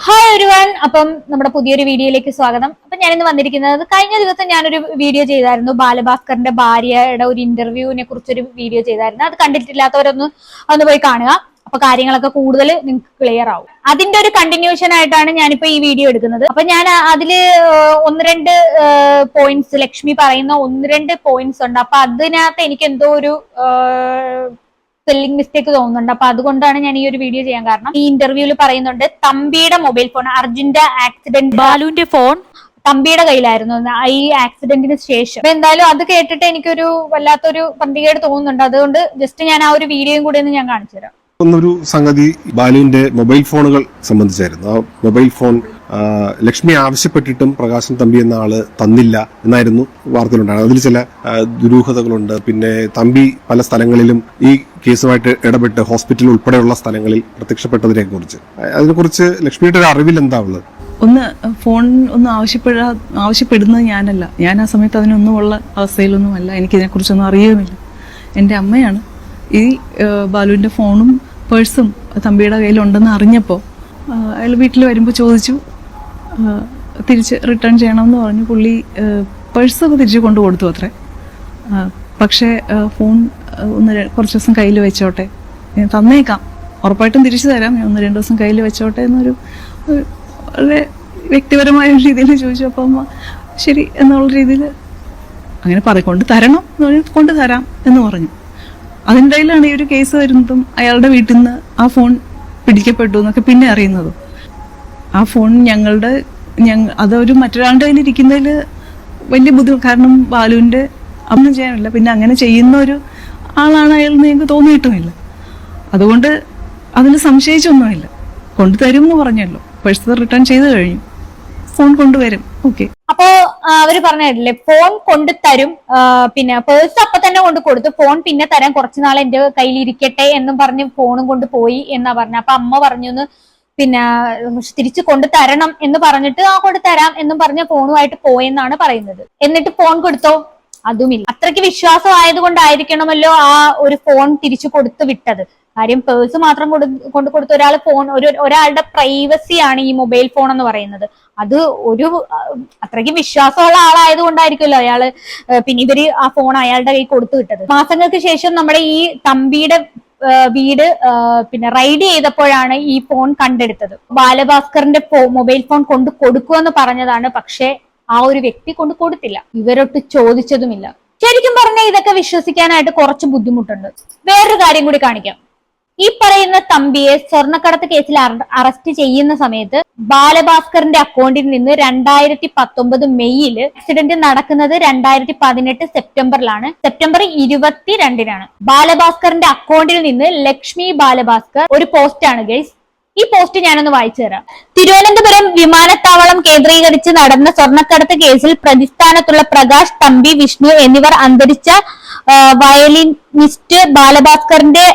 Hi everyone, അപ്പം നമ്മുടെ പുതിയൊരു വീഡിയോയിലേക്ക് സ്വാഗതം. അപ്പൊ ഞാനിന്ന് വന്നിരിക്കുന്നത്, കഴിഞ്ഞ ദിവസം ഞാനൊരു വീഡിയോ ചെയ്തായിരുന്നു, ബാലഭാസ്കറിന്റെ ഭാര്യയുടെ ഒരു ഇന്റർവ്യൂവിനെ കുറിച്ചൊരു വീഡിയോ ചെയ്തായിരുന്നു. അത് കണ്ടിട്ടില്ലാത്തവരൊന്ന് പോയി കാണുക. അപ്പൊ കാര്യങ്ങളൊക്കെ കൂടുതൽ നിങ്ങൾക്ക് ക്ലിയർ ആവും. അതിന്റെ ഒരു കണ്ടിന്യൂഷൻ ആയിട്ടാണ് ഞാനിപ്പോ ഈ വീഡിയോ എടുക്കുന്നത്. അപ്പൊ ഞാൻ അതില് ഒന്ന് രണ്ട് പോയിന്റ്സ്, ലക്ഷ്മി പറയുന്ന ഒന്ന് രണ്ട് പോയിന്റ്സ് ഉണ്ട്. അപ്പൊ അതിനകത്ത് എനിക്ക് എന്തോ ഒരു സ്പെല്ലിംഗ് മിസ്റ്റേക്ക് തോന്നുന്നുണ്ട്. അപ്പൊ അതുകൊണ്ടാണ് ഞാൻ ഈ ഒരു വീഡിയോ ചെയ്യാൻ കാരണം. ഈ ഇന്റർവ്യൂവിൽ പറയുന്നുണ്ട്, തമ്പിയുടെ മൊബൈൽ ഫോൺ, അർജുന്റെ ആക്സിഡന്റ്, ബാലുവിന്റെ ഫോൺ തമ്പിയുടെ കയ്യിലായിരുന്നു ഈ ആക്സിഡന്റിന് ശേഷം. അപ്പൊ എന്തായാലും അത് കേട്ടിട്ട് എനിക്കൊരു വല്ലാത്തൊരു പന്തികേട് തോന്നുന്നുണ്ട്. അതുകൊണ്ട് ജസ്റ്റ് ഞാൻ ആ ഒരു വീഡിയോയും കൂടി ഒന്ന് ഞാൻ കാണിച്ചു തരാം. ഒന്നൊരു സംഗതി ബാലുവിന്റെ മൊബൈൽ ഫോണുകൾ സംബന്ധിച്ചായിരുന്നു. ആ മൊബൈൽ ഫോൺ ലക്ഷ്മി ആവശ്യപ്പെട്ടിട്ടും പ്രകാശൻ തമ്പി എന്ന ആള് തന്നില്ല എന്നായിരുന്നു വാർത്തയിലുണ്ടായത്. അതിൽ ചില ദുരൂഹതകളുണ്ട്. പിന്നെ തമ്പി പല സ്ഥലങ്ങളിലും ഈ കേസുമായിട്ട് ഇടപെട്ട് ഹോസ്പിറ്റൽ ഉൾപ്പെടെയുള്ള സ്ഥലങ്ങളിൽ പ്രത്യക്ഷപ്പെട്ടതിനെ കുറിച്ച്, അതിനെക്കുറിച്ച് ലക്ഷ്മിയുടെ ഒരു അറിവിൽ എന്താ ഉള്ളത്? ഫോൺ ഒന്നും ആവശ്യപ്പെടുന്നത് ഞാനല്ല. ഞാൻ ആ സമയത്ത് അതിനൊന്നുമുള്ള അവസ്ഥയിലൊന്നുമല്ല. എനിക്കിതിനെക്കുറിച്ചൊന്നും അറിയുമില്ല. എൻ്റെ അമ്മയാണ് ഈ ബാലുവിൻ്റെ ഫോണും പേഴ്സും തമ്പിയുടെ കയ്യിലുണ്ടെന്ന് അറിഞ്ഞപ്പോൾ അയാൾ വീട്ടിൽ വരുമ്പോൾ ചോദിച്ചു, തിരിച്ച് റിട്ടേൺ ചെയ്യണമെന്ന് പറഞ്ഞു. പുള്ളി പേഴ്സൊക്കെ തിരിച്ച് കൊണ്ടു കൊടുത്തു അത്രേ. പക്ഷേ ഫോൺ കുറച്ച് ദിവസം കയ്യിൽ വെച്ചോട്ടെ, ഞാൻ തന്നേക്കാം, ഉറപ്പായിട്ടും തിരിച്ചു തരാം, ഞാൻ 1-2 ദിവസം കയ്യിൽ വെച്ചോട്ടെ എന്നൊരു വളരെ വ്യക്തിപരമായ രീതിയിൽ ചോദിച്ചു. അപ്പം ശരി എന്നുള്ള രീതിയിൽ അങ്ങനെ കൊണ്ട് തരണം എന്ന് പറഞ്ഞ് കൊണ്ട് തരാം എന്ന് പറഞ്ഞു. അതിൻ്റെ ഇടയിലാണ് ഈ ഒരു കേസ് വരുന്നതും അയാളുടെ വീട്ടിൽ നിന്ന് ആ ഫോൺ പിടിക്കപ്പെട്ടു എന്നൊക്കെ പിന്നെ അറിയുന്നതും. ആ ഫോൺ അതൊരു മറ്റൊരാളുടെ കയ്യിൽ ഇരിക്കുന്നതിൽ വലിയ ബുദ്ധിമുട്ട്. കാരണം ബാലുവിൻ്റെ ഒന്നും ചെയ്യാനില്ല, പിന്നെ അങ്ങനെ ചെയ്യുന്ന ഒരു ആളാണ് അയാളെന്ന് എനിക്ക് തോന്നിയിട്ടുമില്ല. അതുകൊണ്ട് അതിന് സംശയിച്ചൊന്നുമില്ല. കൊണ്ടുതരും എന്ന് പറഞ്ഞല്ലോ. പേഴ്സ് റിട്ടേൺ ചെയ്ത് കഴിഞ്ഞു, ഫോൺ കൊണ്ടുവരും. ഓക്കെ. അപ്പോ അവര് പറഞ്ഞില്ലേ, ഫോൺ കൊണ്ടുതരും, പിന്നെ പേഴ്സ് അപ്പൊ തന്നെ കൊണ്ട് കൊടുത്തു, ഫോൺ പിന്നെ തരാൻ കുറച്ചുനാൾ എന്റെ കയ്യിൽ ഇരിക്കട്ടെ എന്നും പറഞ്ഞ് ഫോണും കൊണ്ട് പോയി എന്നാ പറഞ്ഞു. അപ്പൊ അമ്മ പറഞ്ഞു പിന്നെ തിരിച്ചു കൊണ്ടു തരണം എന്ന് പറഞ്ഞിട്ട് കൊണ്ട് തരാം എന്നും പറഞ്ഞ ഫോണുമായിട്ട് പോയെന്നാണ് പറയുന്നത്. എന്നിട്ട് ഫോൺ കൊടുത്തോ? അതുമില്ല. അത്രയ്ക്ക് വിശ്വാസം ആയതുകൊണ്ടായിരിക്കണമല്ലോ ആ ഒരു ഫോൺ തിരിച്ചു കൊടുത്തു വിട്ടത്. കാര്യം പേഴ്സ് മാത്രം കൊണ്ട് കൊടുത്ത ഒരാളുടെ പ്രൈവസിയാണ് ഈ മൊബൈൽ ഫോൺ എന്ന് പറയുന്നത്. അത് അത്രയ്ക്ക് വിശ്വാസമുള്ള ആളായത് കൊണ്ടായിരിക്കുമല്ലോ അയാള് പിന്നെ ഇവര് ആ ഫോൺ അയാളുടെ കയ്യിൽ കൊടുത്തു വിട്ടത്. മാസങ്ങൾക്ക് ശേഷം നമ്മുടെ ഈ തമ്പിയുടെ വീട് പിന്നെ റൈഡ് ചെയ്തപ്പോഴാണ് ഈ ഫോൺ കണ്ടെടുത്തത്. ബാലഭാസ്കറിന്റെ മൊബൈൽ ഫോൺ കൊണ്ട് കൊടുക്കുമെന്ന് പറഞ്ഞതാണ്. പക്ഷെ ആ ഒരു വ്യക്തി കൊണ്ട് കൊടുത്തില്ല, ഇവരൊട്ട് ചോദിച്ചതുമില്ല. ശരിക്കും പറഞ്ഞാൽ ഇതൊക്കെ വിശ്വസിക്കാനായിട്ട് കുറച്ച് ബുദ്ധിമുട്ടുണ്ട്. വേറൊരു കാര്യം കൂടി കാണിക്കാം. ഈ പറയുന്ന തമ്പിയെ സ്വർണ്ണക്കടത്ത് കേസിൽ അറസ്റ്റ് ചെയ്യുന്ന സമയത്ത് ബാലഭാസ്കറിന്റെ അക്കൗണ്ടിൽ നിന്ന് 2019 മെയ്യില് ആക്സിഡന്റ് നടക്കുന്നത് 2018 സെപ്റ്റംബറിലാണ്. സെപ്റ്റംബർ 22-നാണ്. ബാലഭാസ്കറിന്റെ അക്കൗണ്ടിൽ നിന്ന് ലക്ഷ്മി ബാലഭാസ്കർ ഒരു പോസ്റ്റാണ് ഗൈസ്. ഈ പോസ്റ്റ് ഞാനൊന്ന് വായിച്ചു തരാം. തിരുവനന്തപുരം വിമാനത്താവളം കേന്ദ്രീകരിച്ച് നടന്ന സ്വർണ്ണക്കടത്ത് കേസിൽ പ്രതിസ്ഥാനത്തുള്ള പ്രകാശ്, തമ്പി, വിഷ്ണു എന്നിവർ അന്തരിച്ച വയലിനിസ്റ്റ് ബാലഭാസ്കറിന്റെ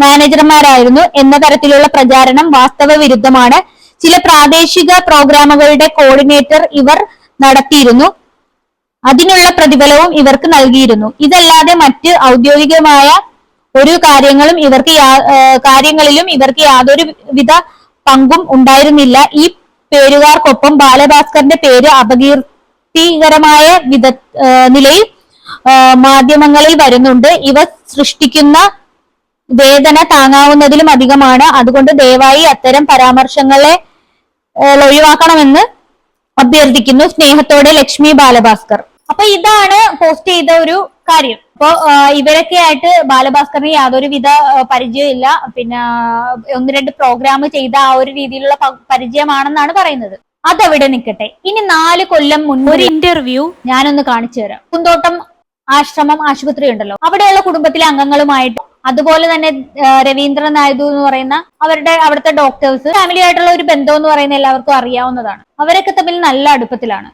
മാനേജർമാരായിരുന്നു എന്ന തരത്തിലുള്ള പ്രചാരണം വാസ്തവ വിരുദ്ധമാണ്. ചില പ്രാദേശിക പ്രോഗ്രാമുകളുടെ കോർഡിനേറ്റർ ഇവർ നടത്തിയിരുന്നു. അതിനുള്ള പ്രതിഫലവും ഇവർക്ക് നൽകിയിരുന്നു. ഇതല്ലാതെ മറ്റ് ഔദ്യോഗികമായ ഒരു കാര്യങ്ങളിലും ഇവർക്ക് യാതൊരു വിധ പങ്കും ഉണ്ടായിരുന്നില്ല. ഈ പേരുകാർക്കൊപ്പം ബാലഭാസ്കറിന്റെ പേര് അപകീർത്തികരമായ നിലയിൽ മാധ്യമങ്ങളിൽ വരുന്നുണ്ട്. ഇവ സൃഷ്ടിക്കുന്ന വേദന താങ്ങാവുന്നതിലും അധികമാണ്. അതുകൊണ്ട് ദയവായി അത്തരം പരാമർശങ്ങളെ ഒഴിവാക്കണമെന്ന് അഭ്യർത്ഥിക്കുന്നു. സ്നേഹത്തോടെ, ലക്ഷ്മി ബാലഭാസ്കർ. അപ്പൊ ഇതാണ് പോസ്റ്റ് ചെയ്ത ഒരു കാര്യം. അപ്പൊ ഇവരൊക്കെ ആയിട്ട് ബാലഭാസ്കറിന് യാതൊരു വിധ പരിചയമില്ല. പിന്നെ 1-2 പ്രോഗ്രാം ചെയ്ത ആ ഒരു രീതിയിലുള്ള പരിചയമാണെന്നാണ് പറയുന്നത്. അതവിടെ നിൽക്കട്ടെ. ഇനി 4 കൊല്ലം മുൻപ് ഒരു ഇന്റർവ്യൂ ഞാനൊന്ന് കാണിച്ചു തരാം. പൂന്തോട്ടം ആശ്രമം ആശുപത്രി ഉണ്ടല്ലോ, അവിടെയുള്ള കുടുംബത്തിലെ അംഗങ്ങളുമായിട്ട്, അതുപോലെ തന്നെ രവീന്ദ്രൻ നായിഡു എന്ന് പറയുന്ന അവിടുത്തെ ഡോക്ടേഴ്സ്, ഫാമിലി ആയിട്ടുള്ള ഒരു ബന്ധം എന്ന് പറയുന്ന എല്ലാവർക്കും അറിയാവുന്നതാണ്. അവരൊക്കെ തമ്മിൽ നല്ല അടുപ്പത്തിലാണ്.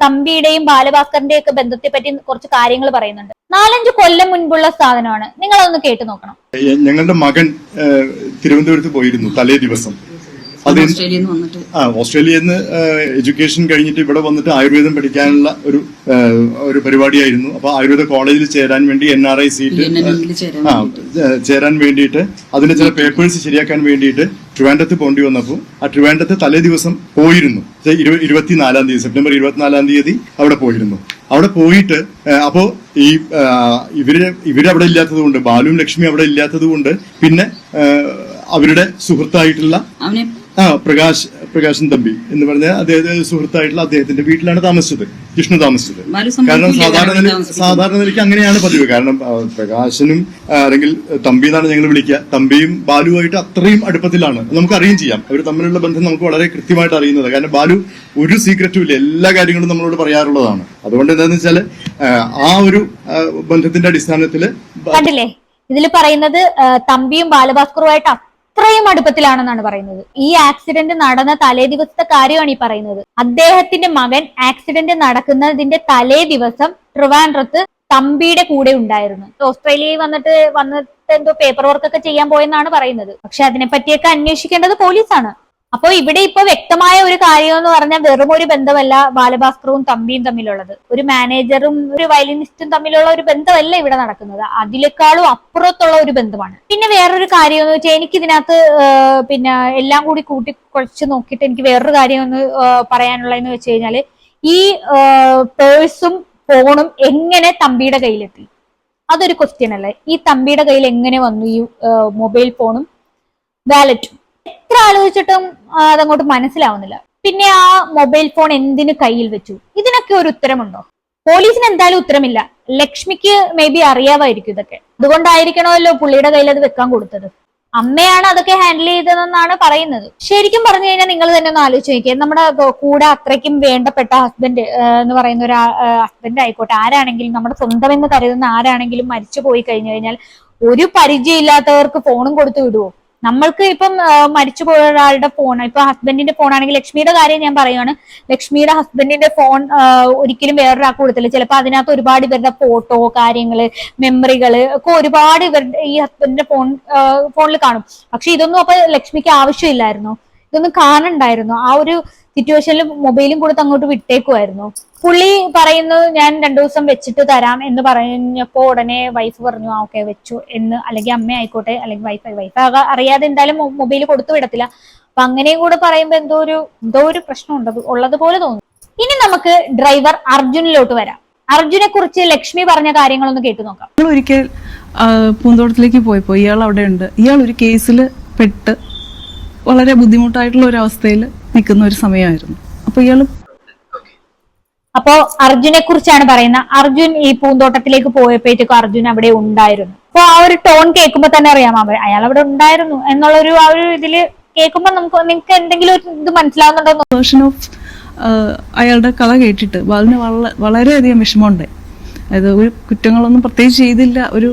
തമ്പിയുടെയും ബാലഭാസ്കറിന്റെയും ഒക്കെ ബന്ധത്തെ പറ്റി കുറച്ച് കാര്യങ്ങൾ പറയുന്നുണ്ട്. 4-5 കൊല്ലം മുൻപുള്ള സാധനമാണ്. നിങ്ങളതൊന്ന് കേട്ടു നോക്കണം. ഞങ്ങളുടെ മകൻ തിരുവനന്തപുരത്ത് പോയിരുന്നു തലേ ദിവസം. ഓസ്ട്രേലിയയിൽ നിന്ന് എഡ്യൂക്കേഷൻ കഴിഞ്ഞിട്ട് ഇവിടെ വന്നിട്ട് ആയുർവേദം പഠിക്കാനുള്ള ഒരു പരിപാടിയായിരുന്നു. അപ്പൊ ആയുർവേദ കോളേജിൽ ചേരാൻ വേണ്ടി NRI സീറ്റ് ചേരാൻ വേണ്ടിയിട്ട് അതിന്റെ ചില പേപ്പേഴ്സ് ശരിയാക്കാൻ വേണ്ടിയിട്ട് ട്രിവാൻഡ്രത്ത് പോണ്ടി വന്നപ്പോൾ ആ ട്രിവാൻഡ്രത്ത് തലേ ദിവസം പോയിരുന്നു. 24-ാം തീയതി, സെപ്റ്റംബർ 24-ാം തീയതി അവിടെ പോയിരുന്നു. അവിടെ പോയിട്ട് അപ്പോ ഈ ഇവരവിടെ ഇല്ലാത്തത് കൊണ്ട്, ബാലുവും ലക്ഷ്മി അവിടെ ഇല്ലാത്തത് കൊണ്ട്, പിന്നെ അവരുടെ സുഹൃത്തായിട്ടുള്ള പ്രകാശൻ തമ്പി എന്ന് പറഞ്ഞ അദ്ദേഹത്തിന്റെ സുഹൃത്തായിട്ടുള്ള അദ്ദേഹത്തിന്റെ വീട്ടിലാണ് താമസിച്ചത്, ജിഷ്ണു താമസിച്ചത്. കാരണം സാധാരണ നിലയ്ക്ക് അങ്ങനെയാണ് പതിവ്. കാരണം പ്രകാശനും അല്ലെങ്കിൽ തമ്പി എന്നാണ് ഞങ്ങൾ വിളിക്കുക, തമ്പിയും ബാലുവായിട്ട് അത്രയും അടുപ്പത്തിലാണ്. നമുക്ക് അറിയുകയും ചെയ്യാം, അവർ തമ്മിലുള്ള ബന്ധം നമുക്ക് വളരെ കൃത്യമായിട്ട് അറിയുന്നത്. കാരണം ബാലു ഒരു സീക്രറ്റും ഇല്ല, എല്ലാ കാര്യങ്ങളും നമ്മളോട് പറയാറുള്ളതാണ്. അതുകൊണ്ട് എന്താണെന്ന് വെച്ചാൽ ആ ഒരു ബന്ധത്തിന്റെ അടിസ്ഥാനത്തില് കണ്ടില്ലേ ഇതിൽ പറയുന്നത് തമ്പിയും ബാലഭാസ്കറുമായിട്ട് അത്രയും അടുപ്പത്തിലാണെന്നാണ് പറയുന്നത്. ഈ ആക്സിഡന്റ് നടന്ന തലേ ദിവസത്തെ കാര്യമാണ് ഈ പറയുന്നത്. അദ്ദേഹത്തിന്റെ മകൻ ആക്സിഡന്റ് നടക്കുന്നതിന്റെ തലേ ദിവസം ട്രിവാൻഡ്രത്ത് തമ്പിയുടെ കൂടെ ഉണ്ടായിരുന്നു. ഓസ്ട്രേലിയയിൽ വന്നിട്ട് എന്തോ പേപ്പർ വർക്ക് ഒക്കെ ചെയ്യാൻ പോയെന്നാണ് പറയുന്നത്. പക്ഷെ അതിനെപ്പറ്റിയൊക്കെ അന്വേഷിക്കേണ്ടത് പോലീസാണ്. അപ്പൊ ഇവിടെ ഇപ്പൊ വ്യക്തമായ ഒരു കാര്യം എന്ന് പറഞ്ഞാൽ വെറും ഒരു ബന്ധമല്ല ബാലഭാസ്കറും തമ്പിയും തമ്മിലുള്ളത്. ഒരു മാനേജറും ഒരു വയലിനിസ്റ്റും തമ്മിലുള്ള ഒരു ബന്ധമല്ല ഇവിടെ നടക്കുന്നത്, അതിനേക്കാളും അപ്പുറത്തുള്ള ഒരു ബന്ധമാണ്. പിന്നെ വേറൊരു കാര്യം എന്ന് വെച്ചാൽ എനിക്ക് ഇതിനകത്ത് പിന്നെ എല്ലാം കൂടി കൂട്ടിക്കുഴച്ച് നോക്കിയിട്ട് എനിക്ക് വേറൊരു കാര്യം ഒന്ന് പറയാനുള്ളതെന്ന് വെച്ച് കഴിഞ്ഞാല്, ഈ പേഴ്സും ഫോണും എങ്ങനെ തമ്പിയുടെ കയ്യിലെത്തി? അതൊരു ക്വസ്റ്റ്യൻ അല്ലേ. ഈ തമ്പിയുടെ കയ്യിൽ എങ്ങനെ വന്നു ഈ മൊബൈൽ ഫോണും വാലറ്റും? എത്ര ആലോചിച്ചിട്ടും അതങ്ങോട്ട് മനസ്സിലാവുന്നില്ല. പിന്നെ ആ മൊബൈൽ ഫോൺ എന്തിനു കയ്യിൽ വെച്ചു? ഇതിനൊക്കെ ഒരു ഉത്തരമുണ്ടോ? പോലീസിന് എന്തായാലും ഉത്തരമില്ല. ലക്ഷ്മിക്ക് മേ ബി അറിയാമായിരിക്കും ഇതൊക്കെ, അതുകൊണ്ടായിരിക്കണമല്ലോ പുള്ളിയുടെ കയ്യിൽ അത് വെക്കാൻ കൊടുത്തത്. അമ്മയാണ് അതൊക്കെ ഹാൻഡിൽ ചെയ്തതെന്നാണ് പറയുന്നത്. ശരിക്കും പറഞ്ഞു കഴിഞ്ഞാൽ നിങ്ങൾ തന്നെ ഒന്ന് ആലോചിച്ച് നോക്കിയാൽ, നമ്മുടെ കൂടെ അത്രയ്ക്കും വേണ്ടപ്പെട്ട ഹസ്ബൻഡ് എന്ന് പറയുന്ന ഒരു ഹസ്ബൻഡ് ആയിക്കോട്ടെ, ആരാണെങ്കിലും നമ്മുടെ സ്വന്തം എന്ന് കരുതുന്ന ആരാണെങ്കിലും മരിച്ചു പോയി കഴിഞ്ഞു കഴിഞ്ഞാൽ ഒരു പരിചയമില്ലാത്തവർക്ക് ഫോണും കൊടുത്തു വിടുവോ? നമ്മൾക്ക് ഇപ്പം മരിച്ചുപോയ ഒരാളുടെ ഫോൺ, ഇപ്പൊ ഹസ്ബൻഡിന്റെ ഫോൺ ആണെങ്കിൽ, ലക്ഷ്മിയുടെ കാര്യം ഞാൻ പറയുകയാണ്, ലക്ഷ്മിയുടെ ഹസ്ബൻഡിന്റെ ഫോൺ ഒരിക്കലും വേറൊരാൾക്ക് കൊടുത്തില്ല. ചിലപ്പോൾ അതിനകത്ത് ഒരുപാട് ഇവരുടെ ഫോട്ടോ, കാര്യങ്ങള്, മെമ്മറികള് ഒക്കെ ഒരുപാട് ഇവരുടെ ഈ ഹസ്ബൻഡിന്റെ ഫോണിൽ കാണും. പക്ഷെ ഇതൊന്നും അപ്പൊ ലക്ഷ്മിക്ക് ആവശ്യമില്ലായിരുന്നു, ഇതൊന്നും കാണണ്ടായിരുന്നു. ആ ഒരു സിറ്റുവേഷനിൽ മൊബൈലും കൊടുത്ത് അങ്ങോട്ട് വിട്ടേക്കുമായിരുന്നു. പുള്ളി പറയുന്നു ഞാൻ 2 ദിവസം വെച്ചിട്ട് തരാം എന്ന് പറഞ്ഞപ്പോ ഉടനെ വൈഫ് പറഞ്ഞു ആ ഓക്കെ വെച്ചു എന്ന്, അല്ലെങ്കിൽ അമ്മ ആയിക്കോട്ടെ, അല്ലെങ്കിൽ വൈഫ് അറിയാതെ എന്തായാലും മൊബൈൽ കൊടുത്തു വിടത്തില്ല. അപ്പൊ അങ്ങനെയും കൂടെ പറയുമ്പോ എന്തോ ഒരു പ്രശ്നം ഉള്ളതുപോലെ തോന്നുന്നു. ഇനി നമുക്ക് ഡ്രൈവർ അർജുനിലോട്ട് വരാം. അർജുനെ കുറിച്ച് ലക്ഷ്മി പറഞ്ഞ കാര്യങ്ങളൊന്ന് കേട്ടു നോക്കാം. ഒരിക്കൽ പൂന്തോട്ടത്തിലേക്ക് പോയപ്പോ ഇയാൾ അവിടെ ഉണ്ട്. ഇയാൾ ഒരു കേസിൽ പെട്ട് വളരെ ബുദ്ധിമുട്ടായിട്ടുള്ള ഒരു അവസ്ഥയിൽ നിൽക്കുന്ന ഒരു സമയമായിരുന്നു. അപ്പോ അർജുനെ കുറിച്ചാണ് പറയുന്നത്. അർജുൻ ഈ പൂന്തോട്ടത്തിലേക്ക് പോയപ്പോഴത്തേക്കും അർജുൻ അവിടെ ഉണ്ടായിരുന്നു. അപ്പൊ ആ ഒരു ടോൺ കേൾക്കുമ്പോ തന്നെ അറിയാം അയാൾ അവിടെ ഉണ്ടായിരുന്നു എന്നുള്ളൊരു ആ ഒരു ഇതില് കേൾക്കുമ്പോ നിങ്ങൾക്ക് എന്തെങ്കിലും ഒരു ഇത് മനസ്സിലാവുന്നുണ്ടോ? വേർഷൻ ഓഫ് അയാളുടെ കഥ കേട്ടിട്ട് ബാലുവിന് വളരെയധികം വിഷമമുണ്ട്. അതായത് ഒരു കുറ്റങ്ങളൊന്നും പ്രത്യേകിച്ച് ചെയ്തില്ല, ഒരു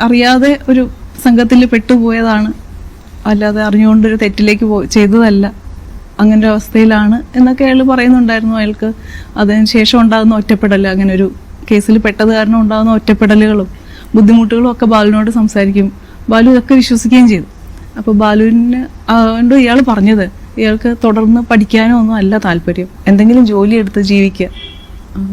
അറിയാതെ ഒരു സംഘത്തിൽ പെട്ടുപോയതാണ്, അല്ലാതെ അറിഞ്ഞുകൊണ്ടൊരു തെറ്റിലേക്ക് ചെയ്തതല്ല, അങ്ങനെ ഒരു അവസ്ഥയിലാണ് എന്നൊക്കെ അയാൾ പറയുന്നുണ്ടായിരുന്നു. അയാൾക്ക് അതിനുശേഷം ഉണ്ടാകുന്ന ഒറ്റപ്പെടൽ, അങ്ങനെ ഒരു കേസിൽ പെട്ടത് കാരണം ഉണ്ടാകുന്ന ഒറ്റപ്പെടലുകളും ബുദ്ധിമുട്ടുകളും ഒക്കെ ബാലുവിനോട് സംസാരിക്കും. ബാലു ഇതൊക്കെ വിശ്വസിക്കുകയും ചെയ്തു. അപ്പോൾ ബാലുവിന് അതുകൊണ്ട് ഇയാൾ പറഞ്ഞത് ഇയാൾക്ക് തുടർന്ന് പഠിക്കാനോ ഒന്നും അല്ല താല്പര്യം, എന്തെങ്കിലും ജോലി എടുത്ത് ജീവിക്കുക.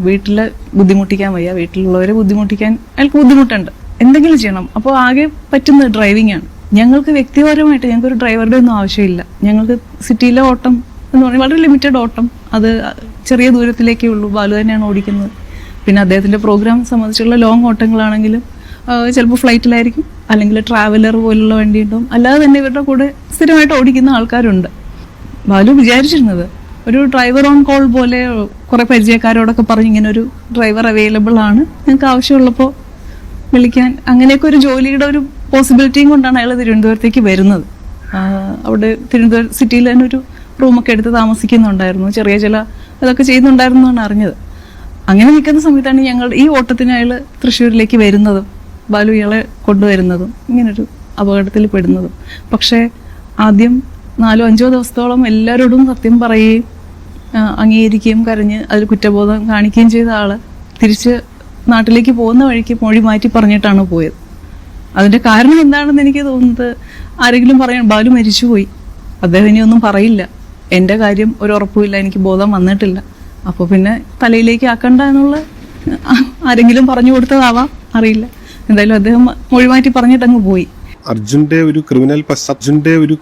വീട്ടിലെ ബുദ്ധിമുട്ടിക്കാൻ വയ്യ, വീട്ടിലുള്ളവരെ ബുദ്ധിമുട്ടിക്കാൻ അയാൾക്ക് ബുദ്ധിമുട്ടുണ്ട്, എന്തെങ്കിലും ചെയ്യണം. അപ്പോൾ ആകെ പറ്റുന്നത് ഡ്രൈവിംഗ് ആണ്. ഞങ്ങൾക്ക് വ്യക്തിപരമായിട്ട് ഞങ്ങൾക്ക് ഒരു ഡ്രൈവറുടെ ഒന്നും ആവശ്യമില്ല. ഞങ്ങൾക്ക് സിറ്റിയിലെ ഓട്ടം എന്ന് പറഞ്ഞാൽ വളരെ ലിമിറ്റഡ് ഓട്ടം, അത് ചെറിയ ദൂരത്തിലേക്കേ ഉള്ളൂ. ബാലു തന്നെയാണ് ഓടിക്കുന്നത്. പിന്നെ അദ്ദേഹത്തിന്റെ പ്രോഗ്രാം സംബന്ധിച്ചുള്ള ലോങ് ഓട്ടങ്ങളാണെങ്കിലും ചിലപ്പോൾ ഫ്ലൈറ്റിലായിരിക്കും, അല്ലെങ്കിൽ ട്രാവലർ പോലുള്ള വണ്ടി ഉണ്ടാവും. അല്ലാതെ തന്നെ ഇവരുടെ കൂടെ സ്ഥിരമായിട്ട് ഓടിക്കുന്ന ആൾക്കാരുണ്ട്. ബാലു വിചാരിച്ചിരുന്നത് ഒരു ഡ്രൈവർ ഓൺ കോൾ പോലെ കുറെ പരിചയക്കാരോടൊക്കെ പറഞ്ഞ് ഇങ്ങനെ ഒരു ഡ്രൈവർ അവൈലബിൾ ആണ്, ഞങ്ങൾക്ക് ആവശ്യമുള്ളപ്പോൾ വിളിക്കാൻ, അങ്ങനെയൊക്കെ ഒരു ജോലിയുടെ ഒരു പോസിബിലിറ്റിയും കൊണ്ടാണ് അയാൾ തിരുവനന്തപുരത്തേക്ക് വരുന്നത്. അവിടെ തിരുവനന്തപുരം സിറ്റിയിൽ തന്നെ ഒരു റൂമൊക്കെ എടുത്ത് താമസിക്കുന്നുണ്ടായിരുന്നു, ചെറിയ ചില ഇതൊക്കെ ചെയ്യുന്നുണ്ടായിരുന്നു എന്നാണ് അറിഞ്ഞത്. അങ്ങനെ നിൽക്കുന്ന സമയത്താണ് ഞങ്ങൾ ഈ ഓട്ടത്തിന് അയാൾ തൃശ്ശൂരിലേക്ക് വരുന്നതും ബാലു ഇയാളെ കൊണ്ടുവരുന്നതും ഇങ്ങനൊരു അപകടത്തിൽ പെടുന്നതും. പക്ഷേ ആദ്യം 4-5 ദിവസത്തോളം എല്ലാവരോടും സത്യം പറയുകയും അംഗീകരിക്കുകയും കരഞ്ഞ് അതിൽ കുറ്റബോധം കാണിക്കുകയും ചെയ്ത ആള് തിരിച്ച് നാട്ടിലേക്ക് പോകുന്ന വഴിക്ക് മൊഴി മാറ്റി പറഞ്ഞിട്ടാണ് പോയത്. അതിന്റെ കാരണം എന്താണെന്ന് എനിക്ക് തോന്നുന്നത്, ആരെങ്കിലും പറയാൻ ബാലു മരിച്ചുപോയി, അദ്ദേഹം ഇനി ഒന്നും പറയില്ല, എൻ്റെ കാര്യം ഒരു ഉറപ്പുമില്ല, എനിക്ക് ബോധം വന്നിട്ടില്ല, അപ്പോൾ പിന്നെ തലയിലേക്ക് ആക്കണ്ട എന്നുള്ള ആരെങ്കിലും പറഞ്ഞു കൊടുത്തതാവാം, അറിയില്ല. എന്തായാലും അദ്ദേഹം മൊഴി മാറ്റി പറഞ്ഞിട്ടങ്ങ് പോയി. അർജുന്റെ ഒരു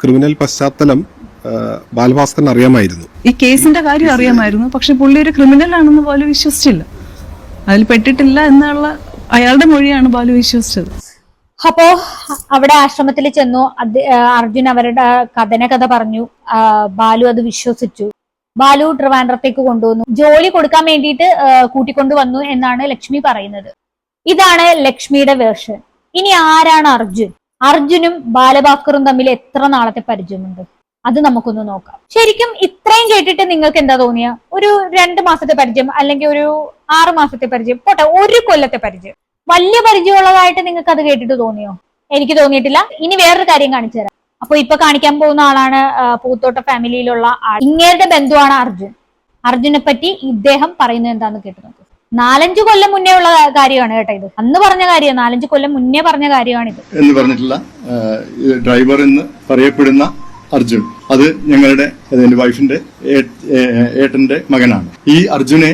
ക്രിമിനൽ പശ്ചാത്തലം ബാലഭാസ്കറിന് അറിയാമായിരുന്നു. ഈ കേസിന്റെ കാര്യം അറിയാമായിരുന്നു, പക്ഷെ പുള്ളി ഒരു ക്രിമിനൽ ആണെന്ന് ബാലു വിശ്വസിച്ചില്ല. അതിൽ പെട്ടിട്ടില്ല എന്നുള്ള അയാളുടെ മൊഴിയാണ് ബാലു വിശ്വസിച്ചത്. അപ്പോ അവിടെ ആശ്രമത്തിൽ ചെന്നു. അർജുൻ അവരുടെ കഥ പറഞ്ഞു. ബാലു അത് വിശ്വസിച്ചു. ബാലു ട്രിവാൻഡ്രത്തേക്ക് കൊണ്ടുവന്നു. ജോലി കൊടുക്കാൻ വേണ്ടിയിട്ട് കൂട്ടിക്കൊണ്ടുവന്നു എന്നാണ് ലക്ഷ്മി പറയുന്നത്. ഇതാണ് ലക്ഷ്മിയുടെ വേർഷൻ. ഇനി ആരാണ് അർജുൻ? അർജുനും ബാലഭാസ്കറും തമ്മിൽ എത്ര നാളത്തെ പരിചയമുണ്ട്? അത് നമുക്കൊന്ന് നോക്കാം. ശരിക്കും ഇത്രയും കേട്ടിട്ട് നിങ്ങൾക്ക് എന്താ തോന്നിയ? ഒരു 2 മാസത്തെ പരിചയം, അല്ലെങ്കിൽ ഒരു 6 മാസത്തെ പരിചയം, പോട്ടെ 1 കൊല്ലത്തെ പരിചയം, വലിയ പരിചയമുള്ളതായിട്ട് നിങ്ങൾക്ക് അത് കേട്ടിട്ട് തോന്നിയോ? എനിക്ക് തോന്നിയിട്ടില്ല. ഇനി വേറൊരു കാര്യം കാണിച്ചു തരാം. അപ്പൊ ഇപ്പൊ കാണിക്കാൻ പോകുന്ന ആളാണ് പൂത്തോട്ട ഫാമിലിയിലുള്ള ആൾ. ഇങ്ങേരുടെ ബന്ധുവാണ് അർജുൻ. അർജുനെ പറ്റി ഇദ്ദേഹം പറയുന്നത് എന്താന്ന് കേട്ടു നോക്ക്. 4-5 കൊല്ലം മുന്നേ ഉള്ള കാര്യമാണ് കേട്ടോ ഇത്. അന്ന് പറഞ്ഞ കാര്യം, 4-5 കൊല്ലം മുന്നേ പറഞ്ഞ കാര്യമാണിത് എന്ന് പറഞ്ഞിട്ടുള്ള ഡ്രൈവർ എന്ന് പറയപ്പെടുന്ന അർജുൻ, അത് ഞങ്ങളുടെ എന്റെ വൈഫിന്റെ ഏട്ടന്റെ മകനാണ്. ഈ അർജുനെ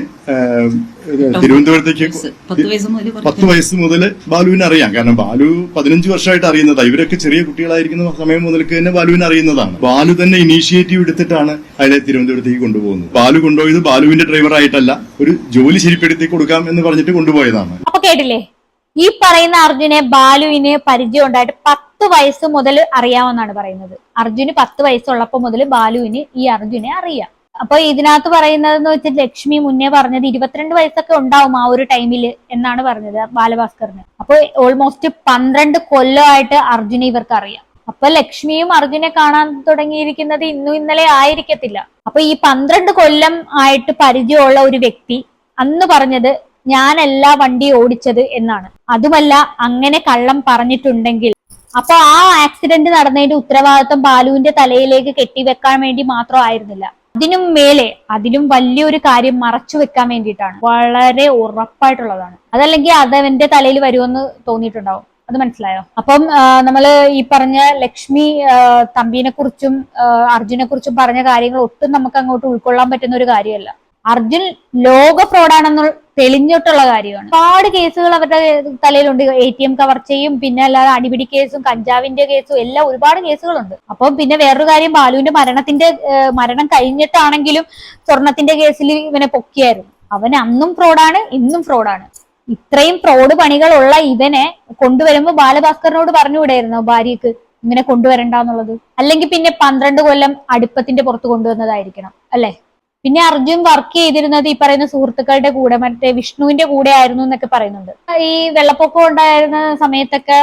തിരുവനന്തപുരത്തേക്ക് 10 വയസ്സ് മുതൽ ബാലുവിനെ അറിയാം. കാരണം ബാലു 15 വർഷമായിട്ട് അറിയുന്നതാണ്. ഇവരൊക്കെ ചെറിയ കുട്ടികളായിരിക്കുന്ന സമയം മുതൽക്ക് തന്നെ ബാലുവിനെ അറിയുന്നതാണ്. ബാലു തന്നെ ഇനീഷ്യേറ്റീവ് എടുത്തിട്ടാണ് അയാളെ തിരുവനന്തപുരത്തേക്ക് കൊണ്ടുപോകുന്നത്. ബാലു കൊണ്ടുപോയത് ബാലുവിന്റെ ഡ്രൈവർ ആയിട്ടല്ല, ഒരു ജോലി ശരിപ്പെടുത്തി കൊടുക്കാം എന്ന് പറഞ്ഞിട്ട് കൊണ്ടുപോയതാണ്. അപ്പൊ കേട്ടില്ലേ, ഈ പറയുന്ന അർജുനെ ബാലുവിന് പരിചയം ഉണ്ടായിട്ട് 10 വയസ്സ് മുതൽ അറിയാമെന്നാണ് പറയുന്നത്. അർജുന് 10 വയസ്സുള്ളപ്പോ മുതൽ ബാലുവിന് ഈ അർജുനെ അറിയാം. അപ്പൊ ഇതിനകത്ത് പറയുന്നതെന്ന് വെച്ചാൽ ലക്ഷ്മി മുന്നേ പറഞ്ഞത് 22 വയസ്സൊക്കെ ഉണ്ടാവും ആ ഒരു ടൈമിൽ എന്നാണ് പറഞ്ഞത് ബാലഭാസ്കറിന്. അപ്പൊ ഓൾമോസ്റ്റ് 12 കൊല്ലമായിട്ട് അർജുനെ ഇവർക്ക് അറിയാം. അപ്പൊ ലക്ഷ്മിയും അർജുനെ കാണാൻ തുടങ്ങിയിരിക്കുന്നത് ഇന്നും ഇന്നലെ ആയിരിക്കത്തില്ല. അപ്പൊ ഈ 12 കൊല്ലം ആയിട്ട് പരിചയമുള്ള ഒരു വ്യക്തി അന്ന് പറഞ്ഞത് ഞാനല്ല വണ്ടി ഓടിച്ചത് എന്നാണ്. അതുമല്ല, അങ്ങനെ കള്ളം പറഞ്ഞിട്ടുണ്ടെങ്കിൽ അപ്പൊ ആ ആക്സിഡന്റ് നടന്നതിന്റെ ഉത്തരവാദിത്വം ബാലുവിന്റെ തലയിലേക്ക് കെട്ടിവെക്കാൻ വേണ്ടി മാത്രം ആയിരുന്നില്ല. അതിനും മേലെ അതിലും വലിയൊരു കാര്യം മറച്ചു വെക്കാൻ വേണ്ടിയിട്ടാണ്. വളരെ ഉറപ്പായിട്ടുള്ളതാണ്. അതല്ലെങ്കിൽ അത് അവന്റെ തലയിൽ വരുമെന്ന് തോന്നിയിട്ടുണ്ടാവും. അത് മനസ്സിലായോ? അപ്പം നമ്മള് ഈ പറഞ്ഞ ലക്ഷ്മി തമ്പീനെ കുറിച്ചും അർജുനെ കുറിച്ചും പറഞ്ഞ കാര്യങ്ങൾ ഒട്ടും നമുക്ക് അങ്ങോട്ട് ഉൾക്കൊള്ളാൻ പറ്റുന്ന ഒരു കാര്യമല്ല. അർജുൻ ലോക ഫ്രോഡാണെന്ന് തെളിഞ്ഞിട്ടുള്ള കാര്യമാണ്. ഒരുപാട് കേസുകൾ അവരുടെ തലയിലുണ്ട്. ATM കവർച്ചയും പിന്നെ അല്ലാതെ അടിപിടി കേസും കഞ്ചാവിന്റെ കേസും എല്ലാം ഒരുപാട് കേസുകളുണ്ട്. അപ്പം പിന്നെ വേറൊരു കാര്യം, ബാലുവിന്റെ മരണം കഴിഞ്ഞിട്ടാണെങ്കിലും സ്വർണത്തിന്റെ കേസിൽ ഇവനെ പൊക്കിയായിരുന്നു. അവൻ അന്നും ഫ്രോഡാണ്, ഇന്നും ഫ്രോഡാണ്. ഇത്രയും ഫ്രോഡ് പണികളുള്ള ഇവനെ കൊണ്ടുവരുമ്പോ ബാലഭാസ്കറിനോട് പറഞ്ഞുവിടായിരുന്നു ഭാര്യക്ക് ഇങ്ങനെ കൊണ്ടുവരണ്ടെന്നുള്ളത്. അല്ലെങ്കിൽ പിന്നെ 12 കൊല്ലം അടുപ്പത്തിന്റെ പുറത്ത് കൊണ്ടുവന്നതായിരിക്കണം അല്ലെ? പിന്നെ അർജുൻ വർക്ക് ചെയ്തിരുന്നത് ഈ പറയുന്ന സുഹൃത്തുക്കളുടെ കൂടെ, മറ്റേ വിഷ്ണുവിന്റെ കൂടെ ആയിരുന്നു എന്നൊക്കെ പറയുന്നുണ്ട്. ഈ വെള്ളപ്പൊക്കം ഉണ്ടായിരുന്ന സമയത്തൊക്കെ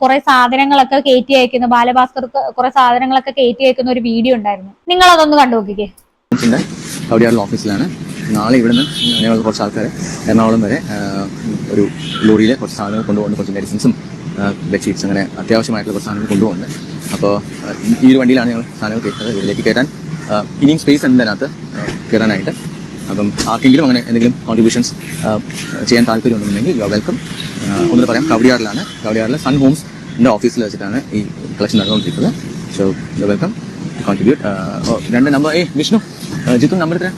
കുറെ സാധനങ്ങളൊക്കെ കയറ്റി അയക്കുന്ന, ബാലഭാസ്കർ കുറെ സാധനങ്ങളൊക്കെ കയറ്റി അയക്കുന്ന ഒരു വീഡിയോ ഉണ്ടായിരുന്നു. നിങ്ങൾ അതൊന്ന് കണ്ടു നോക്കിക്കേ. ഓഫീസിലാണ്. നാളെ ഇവിടുന്ന് ഞങ്ങൾ കുറച്ച് ആൾക്കാർ എറണാകുളം വരെ ഒരു ലോറിയിൽ കുറച്ച് സാധനങ്ങൾ കൊണ്ടുപോകുന്നു. കുറച്ച് മെഡിസിൻസും ബെഡ്ഷീറ്റ്സ്, അങ്ങനെ അത്യാവശ്യമായിട്ടുള്ള കുറച്ച് സാധനങ്ങൾ കൊണ്ടുപോകുന്നത്. അപ്പോൾ ഈ ഒരു വണ്ടിയിലാണ് ഞങ്ങൾ സാധനങ്ങൾ കയറ്റുന്നത്. ഇതിലേക്ക് കയറ്റാൻ ഇനിയും സ്പേസ് ഉണ്ട് അതിനകത്ത് കയറാനായിട്ട്. അപ്പം ആർക്കെങ്കിലും അങ്ങനെ എന്തെങ്കിലും കോൺട്രിബ്യൂഷൻസ് ചെയ്യാൻ താല്പര്യമുണ്ടെന്നുണ്ടെങ്കിൽ യു ആർ വെൽക്കം. ഒന്നുകൂടെ പറയാം, കവടിയാറിലെ സൺ ഹോംസിന്റെ ഓഫീസിൽ വെച്ചിട്ടാണ് ഈ കളക്ഷൻ നടന്നുകൊണ്ടിരിക്കുന്നത്. So you welcome to contribute. 2 number Vishnu, Jithu number എത്ര?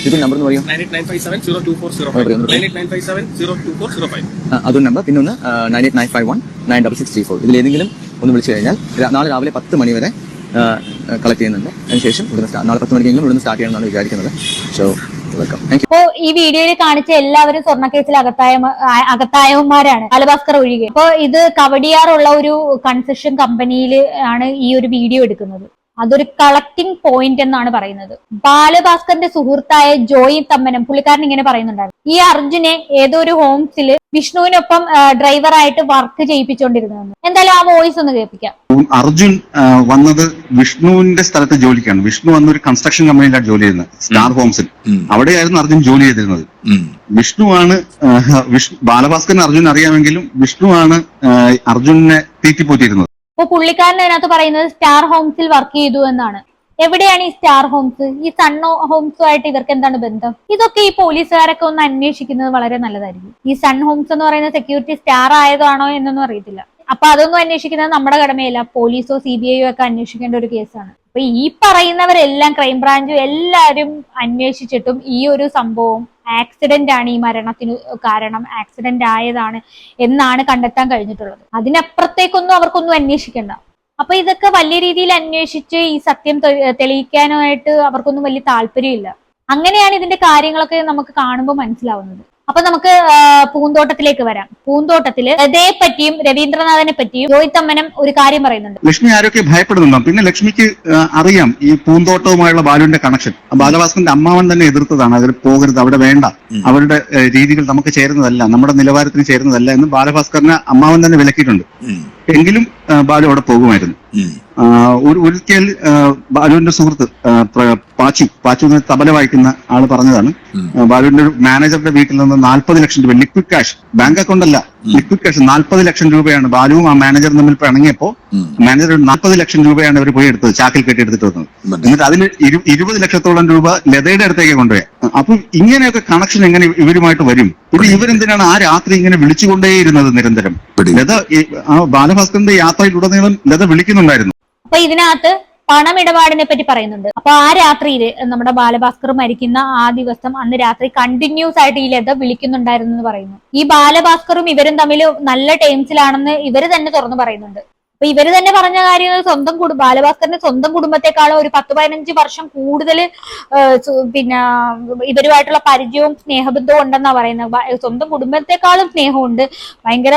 ജിത്തു നമ്പർ എന്ന് പറയും. 9895702405. അതൊരു നമ്പർ. പിന്നെ ഒന്ന് 9895196634. ഇതിലേതെങ്കിലും ഒന്ന് വിളിച്ചു കഴിഞ്ഞാൽ നാളെ രാവിലെ 10 മണി വരെ കളക്ട് ചെയ്യുന്നുണ്ട്. അതിനുശേഷം നാളെ 10 മണിക്കെങ്കിലും ഇവിടുന്ന് സ്റ്റാർട്ട് ചെയ്യണമെന്നാണ് വിചാരിക്കുന്നത്. So welcome. Thank you. അപ്പോ ഈ വീഡിയോയിൽ കാണിച്ച എല്ലാവരും സ്വർണ്ണക്കേസിൽ അകത്തായവന്മാരാണ്, ബാലഭാസ്കർ ഒഴികെ. അപ്പൊ ഇത് കവടിയാറുള്ള ഒരു കൺസ്ട്രക്ഷൻ കമ്പനിയിൽ ആണ് ഈ ഒരു വീഡിയോ എടുക്കുന്നത്. അതൊരു കളക്ടിങ് പോയിന്റ് എന്നാണ് പറയുന്നത്. ബാലഭാസ്കറിന്റെ സുഹൃത്തായ ജോയി തമ്മനം, പുള്ളിക്കാരൻ ഇങ്ങനെ പറയുന്നുണ്ടായിരുന്നു, ഈ അർജുനെ ഏതോ ഒരു ഹോംസിൽ വിഷ്ണുവിനൊപ്പം ഡ്രൈവറായിട്ട് വർക്ക് ചെയ്യിപ്പിച്ചുകൊണ്ടിരുന്നു. എന്തായാലും ആ വോയിസ് ഒന്ന് കേൾപ്പിക്കാം. അർജുൻ വന്നത് വിഷ്ണുവിന്റെ സ്ഥലത്ത് ജോലിക്കാണ്. വിഷ്ണു വന്നൊരു കൺസ്ട്രക്ഷൻ കമ്പനിയിലാണ് ജോലി ചെയ്യുന്നത്, സ്റ്റാർ ഹോംസിൽ. അവിടെയായിരുന്നു അർജുൻ ജോലി ചെയ്തിരുന്നത്. വിഷ്ണുവാണ് ബാലഭാസ്കറിന് അർജുൻ അറിയാമെങ്കിലും വിഷ്ണുവാണ് അർജുനെ തീറ്റിപ്പോറ്റിയിരുന്നത്. അപ്പൊ പുള്ളിക്കാരൻ അതിനകത്ത് പറയുന്നത് സ്റ്റാർ ഹോംസിൽ വർക്ക് ചെയ്തു എന്നാണ്. എവിടെയാണ് ഈ സ്റ്റാർ ഹോംസ്? ഈ സൺ ഹോംസുമായിട്ട് ഇവർക്ക് എന്താണ് ബന്ധം? ഇതൊക്കെ ഈ പോലീസുകാരൊക്കെ ഒന്ന് അന്വേഷിക്കുന്നത് വളരെ നല്ലതായിരിക്കും. ഈ സൺ ഹോംസ് എന്ന് പറയുന്ന സെക്യൂരിറ്റി സ്റ്റാർ ആയതാണോ എന്നൊന്നും അറിയത്തില്ല. അപ്പൊ അതൊന്നും അന്വേഷിക്കുന്നത് നമ്മുടെ കടമയല്ല, പോലീസോ CBI ഒക്കെ അന്വേഷിക്കേണ്ട ഒരു കേസാണ്. അപ്പൊ ഈ പറയുന്നവരെല്ലാം ക്രൈംബ്രാഞ്ചും എല്ലാവരും അന്വേഷിച്ചിട്ടും ഈ ഒരു സംഭവം ആക്സിഡന്റ് ആണ്, ഈ മരണത്തിന് കാരണം ആക്സിഡന്റ് ആയതാണ് എന്നാണ് കണ്ടെത്താൻ കഴിഞ്ഞിട്ടുള്ളത്. അതിനപ്പുറത്തേക്കൊന്നും അവർക്കൊന്നും അന്വേഷിക്കണ്ട. അപ്പൊ ഇതൊക്കെ വലിയ രീതിയിൽ അന്വേഷിച്ച് ഈ സത്യം തെളിയിക്കാനായിട്ട് അവർക്കൊന്നും വലിയ താല്പര്യമില്ല. അങ്ങനെയാണ് ഇതിന്റെ കാര്യങ്ങളൊക്കെ നമുക്ക് കാണുമ്പോൾ മനസ്സിലാവുന്നത്. അപ്പൊ നമുക്ക് പൂന്തോട്ടത്തിലേക്ക് വരാം. പൂന്തോട്ടത്തില് ലതയെ പറ്റിയും രവീന്ദ്രനാഥനെ പറ്റിയും ജോയിത്തമ്മനം ഒരു കാര്യം പറയുന്നുണ്ട്. ലക്ഷ്മി ആരൊക്കെ ഭയപ്പെടുന്നുണ്ടോ? പിന്നെ ലക്ഷ്മിക്ക് അറിയാം ഈ പൂന്തോട്ടവുമായുള്ള ബാലുവിന്റെ കണക്ഷൻ. ബാലഭാസ്കറിന്റെ അമ്മാവൻ തന്നെ എതിർത്തതാണ്, അതിൽ പോകരുത്, അവിടെ വേണ്ട, അവരുടെ രീതികൾ നമുക്ക് ചേരുന്നതല്ല, നമ്മുടെ നിലവാരത്തിന് ചേരുന്നതല്ല എന്ന് ബാലഭാസ്കറിനെ അമ്മാവൻ തന്നെ വിലക്കിയിട്ടുണ്ട്. എങ്കിലും ബാലു അവിടെ പോകുമായിരുന്നു. ഒരിക്കൽ ബാലുവിന്റെ സുഹൃത്ത് പാച്ചു തബല വായിക്കുന്ന ആള് പറഞ്ഞതാണ്, ബാലുവിന്റെ ഒരു മാനേജറുടെ വീട്ടിൽ നിന്ന് 40 ലക്ഷം രൂപ ലിക്വിഡ് ക്യാഷ്, ബാങ്ക് അക്കൗണ്ട് അല്ല, ലിക്വിഡ് ക്യാഷ് 40 ലക്ഷം രൂപയാണ് ബാലുവും ആ മാനേജറും തമ്മിൽ പിണങ്ങിയപ്പോ മാനേജർ 40 ലക്ഷം രൂപയാണ് അവർ പോയി എടുത്തത്, ചാക്കിൽ കെട്ടി എടുത്തിട്ട് വന്നത്. എന്നിട്ട് അതിൽ 20 ലക്ഷത്തോളം രൂപ ലതയുടെ അടുത്തേക്ക് കൊണ്ടുപോയി. അപ്പൊ ഇങ്ങനെയൊക്കെ കണക്ഷൻ എങ്ങനെ ഇവരുമായിട്ട് വരും? പിന്നെ ഇവരെന്തിനാണ് ആ രാത്രി ഇങ്ങനെ വിളിച്ചുകൊണ്ടേയിരുന്നത് നിരന്തരം? ലത ബാലഭാസ്കറിന്റെ യാത്രയിലുടനീളം ലത വിളിക്കുന്നുണ്ടായിരുന്നു. അപ്പൊ ഇതിനകത്ത് പണമിടപാടിനെ പറ്റി പറയുന്നുണ്ട്. അപ്പൊ ആ രാത്രിയില് നമ്മുടെ ബാലഭാസ്കർ മരിക്കുന്ന ആ ദിവസം അന്ന് രാത്രി കണ്ടിന്യൂസ് ആയിട്ട് ഈ ലത വിളിക്കുന്നുണ്ടായിരുന്നു എന്ന് പറയുന്നു. ഈ ബാലഭാസ്കറും ഇവരും തമ്മിൽ നല്ല ടേംസിലാണെന്ന് ഇവര് തന്നെ തുറന്നു പറയുന്നുണ്ട്. അപ്പൊ ഇവര് തന്നെ പറഞ്ഞ കാര്യങ്ങൾ ബാലഭാസ്കറിന്റെ സ്വന്തം കുടുംബത്തെക്കാളും ഒരു 10-15 വർഷം കൂടുതൽ പിന്നെ ഇവരുമായിട്ടുള്ള പരിചയവും സ്നേഹബന്ധവും ഉണ്ടെന്നാ പറയുന്നത്. സ്വന്തം കുടുംബത്തെക്കാളും സ്നേഹമുണ്ട്, ഭയങ്കര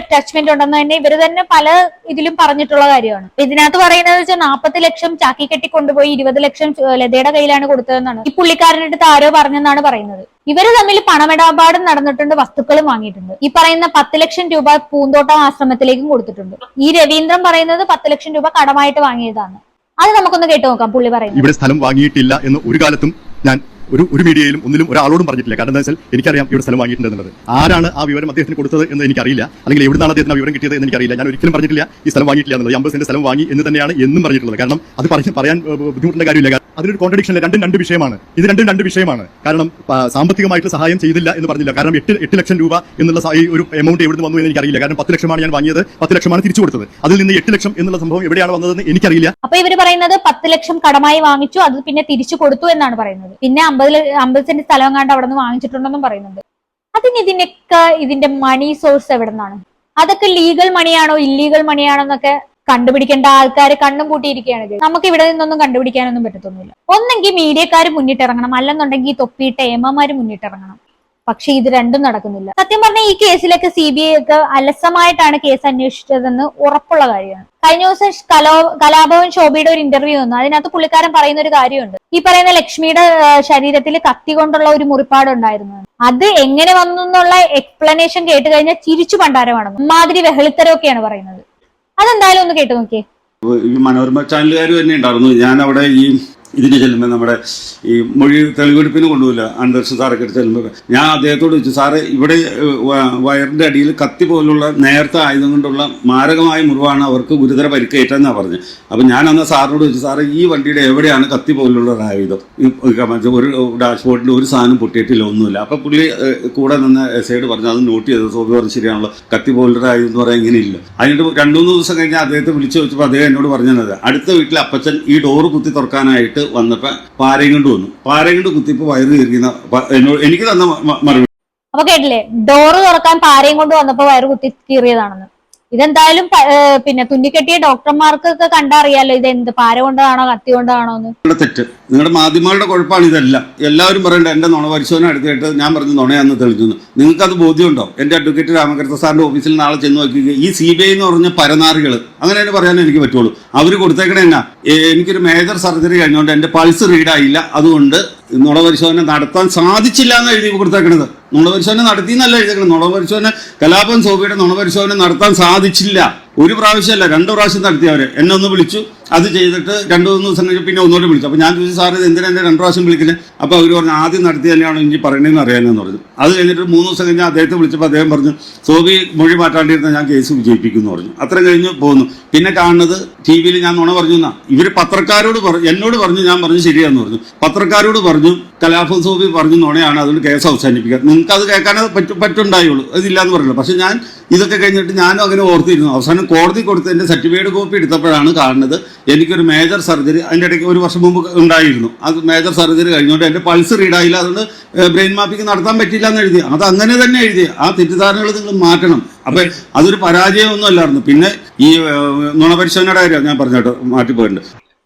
അറ്റാച്ച്മെന്റ് ഉണ്ടെന്ന് തന്നെ ഇവര് തന്നെ പല ഇതിലും പറഞ്ഞിട്ടുള്ള കാര്യമാണ്. ഇതിനകത്ത് പറയുന്നത് വെച്ചാൽ 40 ലക്ഷം ചാക്കി കെട്ടി കൊണ്ടുപോയി 20 ലക്ഷം ലതയുടെ കയ്യിലാണ് കൊടുത്തതെന്നാണ് ഈ പുള്ളിക്കാരന്റെ അടുത്ത് ആരോ പറഞ്ഞെന്നാണ് പറയുന്നത്. ഇവര് തമ്മിൽ പണമിടപാടും നടന്നിട്ടുണ്ട്, വസ്തുക്കളും വാങ്ങിയിട്ടുണ്ട്. ഈ പറയുന്ന 10 ലക്ഷം രൂപ പൂന്തോട്ടം ആശ്രമത്തിലേക്കും കൊടുത്തിട്ടുണ്ട്. ഈ രവീന്ദ്രൻ പറയുന്നത് 10 ലക്ഷം രൂപ കടമായിട്ട് വാങ്ങിയതാണ്. അത് നമുക്കൊന്ന് കേട്ടു നോക്കാം. പുള്ളി പറയുന്നത് ഇവിടെ സ്ഥലം വാങ്ങിയിട്ടില്ല എന്ന് ഒരു കാലത്തും ഞാൻ ഒരു മീഡിയയിലും ഒന്നിലും ഒരാളോടും പറഞ്ഞിട്ടില്ല. കാരണം എന്താ വെച്ചാൽ എനിക്കറിയാം ഇവിടെ സ്ഥലം വാങ്ങിയിട്ടുണ്ടെന്നുള്ളത്. ആരാണ് ആ വിവരം അദ്ദേഹത്തിന് കൊടുത്തത് എന്ന് എനിക്കറിയില്ല, അല്ലെങ്കിൽ എവിടുന്നാണ് അദ്ദേഹത്തിന് ആ വിവരം കിട്ടിയത് എന്ന് എനിക്കറിയില്ല. ഞാൻ ഒരിക്കലും പറഞ്ഞിട്ടില്ല ഈ സ്ഥലം വാങ്ങിയിട്ടില്ല എന്നുള്ളത്. 50 സെന്റ് സ്ഥലം വാങ്ങി എന്ന് തന്നെയാണ് എന്നും പറഞ്ഞിട്ടുള്ളത്. കാരണം അത് പറയാൻ ബുദ്ധിമുട്ടുള്ള കാര്യമില്ല. അതിനൊരു കോൺട്രഡിക്ഷൻ ഇല്ല. രണ്ട് വിഷയമാണ് ഇത്. രണ്ട് വിഷയമാണ്. കാരണം സാമ്പത്തികമായിട്ട് സഹായം ചെയ്തില്ല എന്ന് പറഞ്ഞില്ല. കാരണം 8 ലക്ഷം രൂപ എന്നുള്ള ഈ ഒരു എമൗണ്ട് എവിടെ വന്നു എന്ന് എനിക്കറിയില്ല. കാരണം 10 ലക്ഷമാണ് ഞാൻ വാങ്ങിയത്, 10 ലക്ഷമാണ് തിരിച്ചു കൊടുത്തത്. അതിൽ നിന്ന് 8 ലക്ഷം എന്നുള്ള സംഭവം എവിടെയാണ് വന്നതെന്ന് എനിക്കറിയില്ല. അപ്പൊ ഇവര് പറയുന്നത് 10 ലക്ഷം കടമായി വാങ്ങിച്ചു, അത് പിന്നെ തിരിച്ചു കൊടുത്തു എന്നാണ് പറയുന്നത്. പിന്നെ 50 സെന്റ് സ്ഥലം കണ്ട് അവിടെ നിന്ന് വാങ്ങിച്ചിട്ടുണ്ടെന്നും പറയുന്നുണ്ട്. ഇതിന്റെ മണി സോഴ്സ് എവിടെ നിന്നാണ്? അതൊക്കെ ലീഗൽ മണിയാണോ ഇല്ലീഗൽ മണിയാണോ എന്നൊക്കെ കണ്ടുപിടിക്കേണ്ട ആൾക്കാർ കണ്ണും കൂട്ടിയിരിക്കുകയാണ്. നമുക്ക് ഇവിടെ നിന്നൊന്നും കണ്ടുപിടിക്കാനൊന്നും പറ്റത്തൊന്നുമില്ല. ഒന്നെങ്കിൽ മീഡിയക്കാർ മുന്നിട്ടിറങ്ങണം, അല്ലെന്നുണ്ടെങ്കിൽ തൊപ്പിയിട്ട ഏമ്മമാര് മുന്നിട്ടിറങ്ങണം. പക്ഷെ ഇത് രണ്ടും നടക്കുന്നില്ല. സത്യം പറഞ്ഞാൽ ഈ കേസിലൊക്കെ CBI ഒക്കെ അലസമായിട്ടാണ് കേസ് അന്വേഷിച്ചതെന്ന് ഉറപ്പുള്ള കാര്യമാണ്. കഴിഞ്ഞ ദിവസം കലാഭവൻ ശോഭയുടെ ഒരു ഇന്റർവ്യൂ വന്നു. അതിനകത്ത് പുള്ളിക്കാരൻ പറയുന്ന ഒരു കാര്യമുണ്ട്. ഈ പറയുന്ന ലക്ഷ്മിയുടെ ശരീരത്തിൽ കത്തി കൊണ്ടുള്ള ഒരു മുറിപ്പാടുണ്ടായിരുന്നു. അത് എങ്ങനെ വന്നു എന്നുള്ള എക്സ്പ്ലനേഷൻ കേട്ട് കഴിഞ്ഞാൽ ചിരിച്ചു പണ്ടാരമാണ്. അമ്മാതിരി വെഹളിത്തരമൊക്കെയാണ് പറയുന്നത്. അതെന്തായാലും ഒന്ന് കേട്ടു നോക്കിയേ. ഈ മനോരമ ചാനലുകാർ തന്നെ ഉണ്ടായിരുന്നു. ഞാൻ അവിടെ ഇതിന് ചെല്ലുമ്പോൾ നമ്മുടെ ഈ മൊഴി തെളിവെടുപ്പിന് കൊണ്ടുപോയില്ല, അൻദർശൻ സാറൊക്കെ ചെല്ലുമ്പോൾ ഞാൻ അദ്ദേഹത്തോട് ചോദിച്ചു, സാറ് ഇവിടെ വയറിൻ്റെ അടിയിൽ കത്തി പോലുള്ള നേരത്തെ ആയുധം കൊണ്ടുള്ള മാരകമായ മുറിവാണ്, അവർക്ക് ഗുരുതര പരിക്കേറ്റെന്നാണ് പറഞ്ഞത്. അപ്പം ഞാൻ അന്ന് സാറിനോട് ചോദിച്ചു, സാറ് ഈ വണ്ടിയുടെ എവിടെയാണ് കത്തി പോലുള്ള ആയുധം? ഒരു ഡാഷ്ബോർഡിൽ ഒരു സാധനം പൊട്ടിയിട്ടില്ല, ഒന്നുമില്ല. അപ്പം പുള്ളി കൂടെ നിന്ന് എസ്ഐയോട് പറഞ്ഞു, അത് നോട്ട് ചെയ്തത്. സോബി പറഞ്ഞു, ശരിയാണല്ലോ, കത്തി പോലുള്ള ആയുധം എന്ന് പറയാൻ ഇങ്ങനെയില്ല. അതിനിട്ട് 2-3 ദിവസം കഴിഞ്ഞ് അദ്ദേഹത്തെ വിളിച്ചു ചോദിച്ചപ്പോൾ അദ്ദേഹം എന്നോട് പറഞ്ഞത്, അടുത്ത വീട്ടിലെ അപ്പച്ചൻ ഈ ഡോറ് കുത്തി തുറക്കാനായിട്ട് വന്നപ്പോ പാരയും കൊണ്ട് വന്നു, പാരയും കൊണ്ട് കുത്തിപ്പോ വയറ് കീറിക്കുന്ന എനിക്ക് തന്ന മറുപടി. അപ്പൊ കേട്ടില്ലേ, ഡോറ് തുറക്കാൻ പാരയും കൊണ്ട് വന്നപ്പോ വയറ് കുത്തി കീറിയതാണെന്ന്. ഇതെന്തായാലും പിന്നെ തുന്നിക്കെട്ടിയ ഡോക്ടർമാർക്കൊക്കെ കണ്ടറിയാലോ ഇത് എന്ത് പാര കൊണ്ടതാണോ കത്തി കൊണ്ടതാണോ എന്ന്. തെറ്റ് നിങ്ങളുടെ മാധ്യമങ്ങളുടെ കുഴപ്പമാണ് ഇതെല്ലാം. എല്ലാവരും പറയണ്ട എന്റെ നുണ പരിശോധന എടുത്തിട്ട് ഞാൻ പറഞ്ഞു നുണയാന്ന് തെളിഞ്ഞു. നിങ്ങൾക്കത് ബോധ്യമുണ്ടോ? എന്റെ അഡ്വക്കേറ്റ് രാമകൃഷ്ണ സാറിന്റെ ഓഫീസിൽ നാളെ ചെന്ന് നോക്കുക. ഈ CBI എന്ന് പറഞ്ഞ പരനാറികൾ, അങ്ങനെ തന്നെ പറയാനേ എനിക്ക് പറ്റുള്ളൂ. അവർ കൊടുത്തേക്കണേ എന്നാ, എനിക്കൊരു മേജർ സർജറി കഴിഞ്ഞുകൊണ്ട് എന്റെ പൾസ് റീഡായില്ല, അതുകൊണ്ട് നുണ പരിശോധന നടത്താൻ സാധിച്ചില്ല എന്ന് എഴുതി കൊടുത്തേക്കണത്. നുണ പരിശോധന നടത്തി എന്നല്ല എഴുതിയേക്കണത്. നുണ പരിശോധന കലാപം സോബിയുടെ നുണ പരിശോധന നടത്താൻ സാധിച്ചില്ല. ഒരു പ്രാവശ്യമല്ല 2 പ്രാവശ്യം നടത്തിയവരെ. എന്നെ ഒന്ന് വിളിച്ചു, അത് ചെയ്തിട്ട് 2-3 ദിവസം കഴിഞ്ഞ് പിന്നെ ഒന്നുകൂടെ വിളിച്ചു. അപ്പോൾ ഞാൻ ചോദിച്ചു, സാർ ഇത് എന്തിനാ എന്നെ 2 പ്രാവശ്യം വിളിക്കുന്നത്? അപ്പോൾ അവർ പറഞ്ഞു, ആദ്യം നടത്തി തന്നെയാണോ എനിക്ക് പറയണതെന്ന് അറിയാനെന്ന് പറഞ്ഞു. അത് കഴിഞ്ഞിട്ട് 3 ദിവസം കഴിഞ്ഞ് അദ്ദേഹത്തെ വിളിച്ചപ്പോൾ അദ്ദേഹം പറഞ്ഞു, സോബി മൊഴി മാറ്റാണ്ടിരുന്ന ഞാൻ കേസ് വിജയിപ്പിക്കുമെന്ന് പറഞ്ഞു. അത്രയും കഴിഞ്ഞ് പോകുന്നു. പിന്നെ കാണുന്നത് TV-യിൽ ഞാൻ നുണ പറഞ്ഞു എന്നാ. ഇവർ പത്രക്കാരോട് എന്നോട് പറഞ്ഞു, ഞാൻ പറഞ്ഞു ശരിയാന്ന് പറഞ്ഞു. പത്രക്കാരോട് പറഞ്ഞു കലാപം സോബി പറഞ്ഞു നുണയാണ്, അതുകൊണ്ട് കേസ് അവസാനിപ്പിക്കുക. നിങ്ങൾക്ക് അത് കേൾക്കാനേ പറ്റുണ്ടായുള്ളൂ, അതില്ലാന്ന് പറഞ്ഞില്ല. പക്ഷെ ഞാൻ ഇതൊക്കെ കഴിഞ്ഞിട്ട് ഞാനും അങ്ങനെ ഓർത്തിരുന്നു. അവസാനം കോടതി കൊടുത്തതിൻ്റെ സർട്ടിഫിക്കറ്റ് കോപ്പി എടുത്തപ്പോഴാണ് കാണുന്നത് എനിക്കൊരു മേജർ സർജറി അതിൻ്റെ ഇടയ്ക്ക് ഒരു വർഷം മുമ്പ് ഉണ്ടായിരുന്നു. അത് മേജർ സർജറി കഴിഞ്ഞുകൊണ്ട് എൻ്റെ പൾസ് റീഡായില്ല, അതുകൊണ്ട് ബ്രെയിൻ മാപ്പിംഗ് നടത്താൻ പറ്റില്ല എന്ന് എഴുതി. അത് അങ്ങനെ തന്നെ എഴുതി. ആ തെറ്റിദ്ധാരണകൾ നിങ്ങൾ മാറ്റണം. അപ്പം അതൊരു പരാജയമൊന്നും അല്ലായിരുന്നു. പിന്നെ ഈ നുണപരിശോധനയുടെ കാര്യം ഞാൻ പറഞ്ഞോട്ടോ മാറ്റിപ്പോയിട്ടുണ്ട്.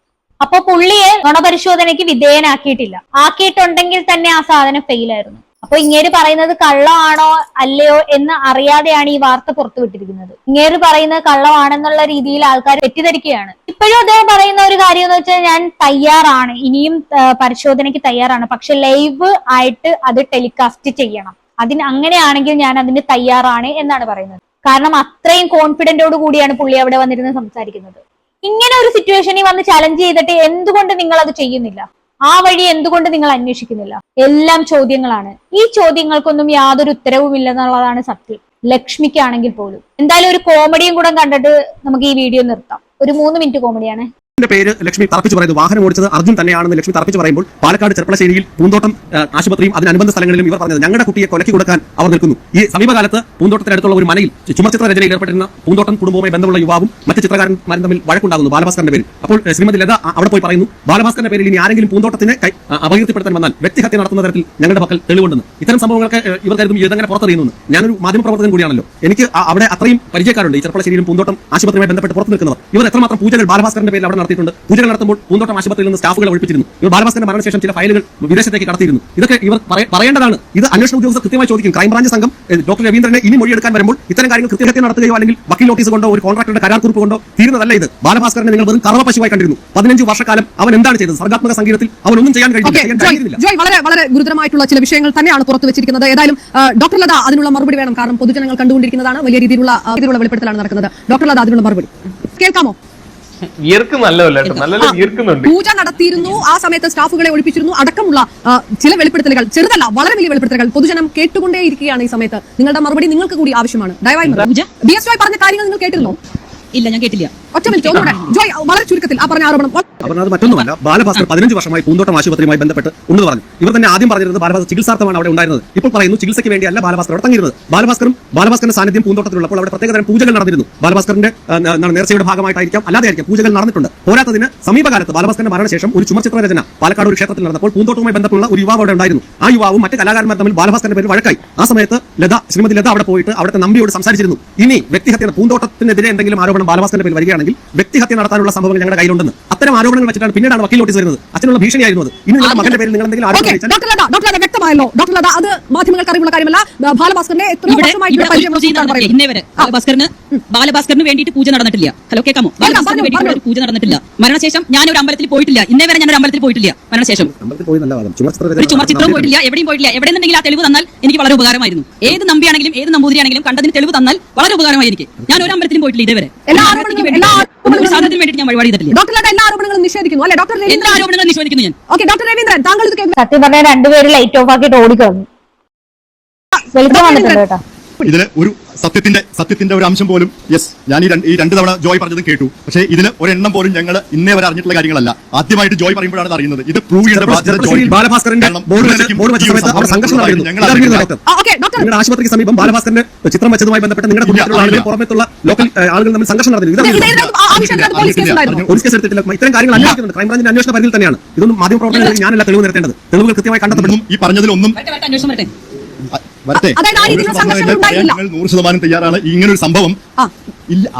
അപ്പൊ പുള്ളിയെ നുണപരിശോധനയ്ക്ക് വിധേയനാക്കിയിട്ടില്ല. ആക്കിയിട്ടുണ്ടെങ്കിൽ തന്നെ ആ സാധനം ഫെയിലായിരുന്നു. അപ്പൊ ഇങ്ങേര് പറയുന്നത് കള്ളമാണോ അല്ലയോ എന്ന് അറിയാതെയാണ് ഈ വാർത്ത പുറത്തുവിട്ടിരിക്കുന്നത്. ഇങ്ങേര് പറയുന്നത് കള്ളമാണെന്നുള്ള രീതിയിൽ ആൾക്കാർ തെറ്റിദ്ധരിക്കുകയാണ്. ഇപ്പോഴും അദ്ദേഹം പറയുന്ന ഒരു കാര്യം എന്ന് വെച്ചാൽ ഞാൻ തയ്യാറാണ്, ഇനിയും പരിശോധനയ്ക്ക് തയ്യാറാണ്, പക്ഷെ ലൈവ് ആയിട്ട് അത് ടെലികാസ്റ്റ് ചെയ്യണം, അങ്ങനെയാണെങ്കിൽ ഞാൻ അതിന് തയ്യാറാണ് എന്നാണ് പറയുന്നത്. കാരണം അത്രയും കോൺഫിഡന്റോട് കൂടിയാണ് പുള്ളി അവിടെ വന്നിരുന്ന് സംസാരിക്കുന്നത്. ഇങ്ങനെ ഒരു സിറ്റുവേഷനിൽ വന്ന് ചലഞ്ച് ചെയ്തിട്ട് എന്തുകൊണ്ട് നിങ്ങൾ അത് ചെയ്യുന്നില്ല? ആ വഴി എന്തുകൊണ്ട് നിങ്ങൾ അന്വേഷിക്കുന്നില്ല? എല്ലാം ചോദ്യങ്ങളാണ്. ഈ ചോദ്യങ്ങൾക്കൊന്നും യാതൊരു ഉത്തരവുമില്ലെന്നുള്ളതാണ് സത്യം. ലക്ഷ്മിക്കാണെങ്കിൽ പോലും. എന്തായാലും ഒരു കോമഡിയും കൂടെ കണ്ടിട്ട് നമുക്ക് ഈ വീഡിയോ നിർത്താം. ഒരു 3 മിനിറ്റ് കോമഡിയാണ്. പേര് ലക്ഷ്മി തർപ്പിച്ചു പറയുന്നു. വാഹനം ഓടിച്ചത് അർജുൻ തന്നെയാണെന്ന് ലക്ഷ്മി തർപ്പിച്ചു പറയുമ്പോൾ പാലക്കാട് ചെർപ്പളശ്ശേരിയിൽ പൂന്തോട്ടം ആശുപത്രിയും അതിനനുബന്ധ സ്ഥലങ്ങളിലും ഇവർ പറഞ്ഞത് ഞങ്ങളുടെ കുട്ടിയെ കൊലക്കി കൊടുക്കാൻ അവർ നിൽക്കുന്നു. ഈ സമീപകാലത്ത് പൂന്തോട്ടത്തിനടുത്തുള്ള ഒരു മനയിൽ ചുമർചിത്ര രചനയിൽ ഏർപ്പെട്ടിരുന്ന പൂന്തോട്ടം കുടുംബവുമായി ബന്ധമുള്ള യുവാവും മറ്റ് ചിത്രകാരന്മാരും തമ്മിൽ വഴക്കുണ്ടാകുന്നു ബാലഭാസ്കറിന്റെ പേരിൽ. അപ്പോൾ ശ്രീമതി ലത അവിടെ പോയി പറയുന്നു, ബാലഭാസ്കറിന്റെ പേരിൽ ഇനി ആരെങ്കിലും പൂന്തോട്ടത്തിനെ അപകീർത്തിപ്പെടുത്താൻ വന്നാൽ വ്യക്തിഹത്യ നടത്തുന്ന തരത്തിൽ ഞങ്ങളുടെ പക്കൽ തെളിവുണ്ടെന്ന്. ഇത്തരം സംഭവങ്ങളൊക്കെ ഇവർ കരുതും ഇതെങ്ങനെ പുറത്തറിയുന്നു. ഞാനൊരു മാധ്യമപ്രവർത്തകൻ കൂടിയാണല്ലോ, എനിക്ക് അവിടെ അത്രയും പരിചയക്കാരുണ്ട്. ഈ ചെർപ്പളശ്ശേരിയിലും പൂന്തോട്ടം ആശുപത്രിയുമായി ബന്ധപ്പെട്ട് പുറത്തു നിൽക്കുന്നവർ. ഇവർ എത്രമാത്രം പൂജകൾ ബാലഭാസ്കറിന്റെ പേരിൽ അവിടെ നടത്തിയിട്ടുണ്ട്. പൂജകൾ നടത്തുമ്പോൾ പൂന്തോട്ടം ആശുപത്രിയിൽ നിന്ന് സ്റ്റാഫുകളെ ഒഴിപ്പിച്ചിരുന്നു. ഇവർ ബാലഭാസ്കറിന്റെ മരണശേഷം ചില ഫയലുകൾ വിദേശത്തേക്ക് കടത്തിയിരുന്നു. ഇതൊക്കെ ഇവർ പറയേണ്ടതാണ്. ഇത് അന്വേഷണ ഉദ്യോഗസ്ഥർ കൃത്യമായി ചോദിക്കും. ക്രൈംബ്രാഞ്ച് സംഘം ഡോക്ടർ രവീന്ദ്രനെ ഇനി മൊഴിയെടുക്കാൻ വരുമ്പോൾ ഇത്തരം കാര്യങ്ങൾ കൃത്യഹത്യ നടത്തുകയോ അല്ലെങ്കിൽ വക്കീൽ നോട്ടീസ് കൊണ്ടോ ഒരു കോൺട്രാക്ടറുടെ കരാർ കുറിപ്പ് കൊണ്ടോ തീരുന്നതല്ല ഇത്. ബാലഭാസ്കറിനെ നിങ്ങൾ വെറും കറവ പശുവായി കണ്ടിരുന്നു. 15 വർഷക്കാലം അവൻ എന്താണ് ചെയ്തത്? സർഗാത്മക സംഗീതത്തിൽ അവനൊന്നും ചെയ്യാൻ കഴിഞ്ഞില്ല. ജോയ്, വളരെ വളരെ ഗുരുതരമായിട്ടുള്ള ചില വിഷയങ്ങൾ തന്നെയാണ് പുറത്തു വെച്ചിരിക്കുന്നത്. ഏതായാലും ഡോക്ടർ ലത അതിനുള്ള മറുപടി വേണം. കാരണം പൊതുജനങ്ങൾ കണ്ടുകൊണ്ടിരിക്കുന്നതാണ്. വലിയ രീതിയിലുള്ള വെളിപ്പെടുത്തലാണ് നടക്കുന്നത്. ഡോക്ടർ ലത അതിനുള്ള മറുപടി കേൾക്കാമോ? പൂജ നടത്തിയിരുന്നു, ആ സമയത്ത് സ്റ്റാഫുകളെ ഒഴിപ്പിച്ചിരുന്നു അടക്കമുള്ള ചില വെളിപ്പെടുത്തലുകൾ, ചെറുതല്ല വളരെ വലിയ വെളിപ്പെടുത്തലുകൾ പൊതുജനം കേട്ടുകൊണ്ടേയിരിക്കുകയാണ്. ഈ സമയത്ത് നിങ്ങളുടെ മറുപടി നിങ്ങൾക്ക് കൂടി ആവശ്യമാണ്. ദയവായി DSY പറഞ്ഞ കാര്യങ്ങൾ നിങ്ങൾ കേട്ടിരുന്നോ? ഇല്ല, ഞാൻ കേട്ടില്ല. ഒറ്റ മിനിറ്റ് ഒന്നുകൂടെ ജോയ്, വളരെ ചുരുക്കത്തിൽ ആ പറഞ്ഞ ആരോപണം. അത് മറ്റൊന്നുമല്ല, ബാലഭാസ്കർ 15 വർഷമായി പൂന്തോട്ടം ആശുപത്രിയുമായി ബന്ധപ്പെട്ട് ഉണ്ടെന്ന് പറഞ്ഞു. ഇവർ തന്നെ ആദ്യം പറഞ്ഞിരുന്നത് ബാലഭാസ്കർ ചികിത്സാർത്ഥമാണ് അവിടെ ഉണ്ടായിരുന്നത്. ഇപ്പോൾ പറയുന്നു ചികിത്സയ്ക്ക് വേണ്ടിയല്ല ബാലഭാസ്കർ അവിടെ തങ്ങിയിരുന്നത്. ബാലഭാസ്കറിന്റെ സാന്നിധ്യം പൂന്തോട്ടത്തിലുള്ളപ്പോൾ അവിടെ പ്രത്യേകതരം പൂജകൾ നടന്നിരുന്നു. ബാലഭാസ്കറിന്റെ നേർച്ചയുടെ ഭാഗമായിട്ടായിരിക്കാം അല്ലാതെയായിരിക്കാം പൂജകൾ നടന്നിട്ടുണ്ട്. പോരാത്തതിന് സമീപകാലത്ത് ബാലഭാസ്കറിന്റെ മരണശേഷം ഒരു ചുമർചിത്ര രചന പാലക്കാട് ഒരു ക്ഷേത്രത്തിൽ നടന്നപ്പോൾ പൂന്തോട്ടവുമായി ബന്ധപ്പെട്ടുള്ള ഒരു യുവാവ് അവിടെ ഉണ്ടായിരുന്നു. ആ യുവാവും മറ്റ് കലാകാരന്മാർ തമ്മിൽ ബാലഭാസ്കറിന്റെ പേര് വഴക്കായി. ആ സമയത്ത് ശ്രീമതി ലത അവിടെ പോയിട്ട് അവിടുത്തെ നമ്പിയോട് സംസാരിച്ചിരുന്നു. ഇനി വ്യക്തിഹത്യ പൂന്തോട്ടത്തിനെതിരെ എന്തെങ്കിലും ആരോപണം ബാലഭാസ്കറിന്റെ പേരിൽ വരികയാണെങ്കിൽ വ്യക്തിഹത്യ നടത്താനുള്ള സംഭവങ്ങൾ ഞങ്ങളുടെ കയ്യിലുണ്ടെന്ന് അത്തരം ആരോപണങ്ങൾ വെച്ചിട്ടാണ് പിന്നീടാണ് വക്കീൽ നോട്ടീസ് വരുന്നത്. അച്ഛനുള്ള ഭീഷണിയായിരുന്നു അത്. ഇനി നിങ്ങളുടെ മകന്റെ പേരിൽ നിങ്ങൾ എന്തെങ്കിലും ഡോക്ടർ ലത വ്യക്തമായല്ലോ. ഡോക്ടർ ലത അത് മാധ്യമങ്ങൾക്ക് അറിവുള്ള കാര്യമല്ല. ബാലഭാസ്കറിന്റെ ബാലഭാസ്കറിന് വേണ്ടിയിട്ട് പൂജ നടന്നിട്ടില്ല. ഹലോ, കേൾക്കാമോ? ബാലഭാസ്കറിന് വേണ്ടിയിട്ട് പൂജ നടന്നിട്ടില്ല. മരണശേഷം ഞാൻ ഒരു അമ്പലത്തിൽ പോയിട്ടില്ല. ഇന്നേ വരെ ഞാൻ ഒരു അമ്പലത്തിൽ പോയിട്ടില്ല. മരണശേഷം ഒരു ചുമർചിത്രവും പോയിട്ടില്ല, എവിടെയും പോയിട്ടില്ല. എവിടെയെന്നുണ്ടെങ്കിൽ ആ തെളിവ് തന്നാൽ എനിക്ക് വളരെ ഉപകാരമായിരുന്നു. ഏത് നമ്പിയാണെങ്കിലും ഏത് നമ്പൂതിരിയാണെങ്കിലും കണ്ടതിന് തെളിവ് തന്നാൽ വളരെ ഉപകാരമായി എനിക്ക്. ഞാൻ ഒരു അമ്പലത്തിലും പോയിട്ടില്ല ഇതേവരെ. സാധനത്തിന് വേണ്ടിയിട്ട് ഞാൻ വഴിപാട് ചെയ്തിട്ടില്ല. ഡോക്ടർ ലത എല്ലാ ആരോപണങ്ങളും നിഷേധിക്കുന്നു അല്ലെ? ഡോക്ടർ എല്ലാ ആരോപണങ്ങളും നിഷേധിക്കുന്നു ഞാൻ. ഓക്കെ, ഡോക്ടർ രവീന്ദ്രൻ താങ്കൾ ഇത് കേൾക്കുന്നു. സത്യം പറഞ്ഞാൽ രണ്ടുപേരും ലൈറ്റ് ഓഫ് ആക്കിയിട്ട് ഓടിക്കളഞ്ഞു. വെളിച്ചം വന്നിട്ടുണ്ട് കേട്ടോ. ഇതില് ഒരു സത്യത്തിന്റെ ഒരു അംശം പോലും ഞാൻ ഈ രണ്ട് തവണ ജോയ് പറഞ്ഞതും കേട്ടു. പക്ഷേ ഇതിന് ഒരെണ്ണം പോലും ഞങ്ങൾ ഇന്നേ വരെ അറിഞ്ഞിട്ടുള്ള കാര്യങ്ങളല്ല. ആദ്യമായിട്ട് ജോയ് പറയുമ്പോഴാണ് അറിയുന്നത്. ഇത് പ്രൂവ് ചെയ്യേണ്ട നിങ്ങളുടെ ആശുപത്രിക്ക് സമീപം ബാലഭാസ്കറിന്റെ ചിത്രം വെച്ചതുമായി ബന്ധപ്പെട്ട് നിങ്ങളുടെ കുടുംബത്തിലുള്ള ആളുകൾ പുറമേത്തുള്ള ലോക്കൽ ആളുകൾ തമ്മിൽ സംഘർഷം നടന്നിരുന്നു. പോലീസ് കേസ് എടുത്തിട്ടില്ല. ഇത്തരം കാര്യങ്ങൾ അന്വേഷിക്കുന്നുണ്ട്. ക്രൈംബ്രാഞ്ചിന്റെ അന്വേഷണ പരിധിയിൽ തന്നെയാണ്. ഇതൊന്നും മാധ്യമപ്രവർത്തകർ ഞാനല്ല തെളിവ് നിരത്തേണ്ടത്. തെളിവുകൾ കൃത്യമായി കണ്ടെത്തപ്പെടുന്നു. ഈ പറഞ്ഞതിലൊന്നും വരട്ടെ. 100% തയ്യാറാണ്. ഇങ്ങനൊരു സംഭവം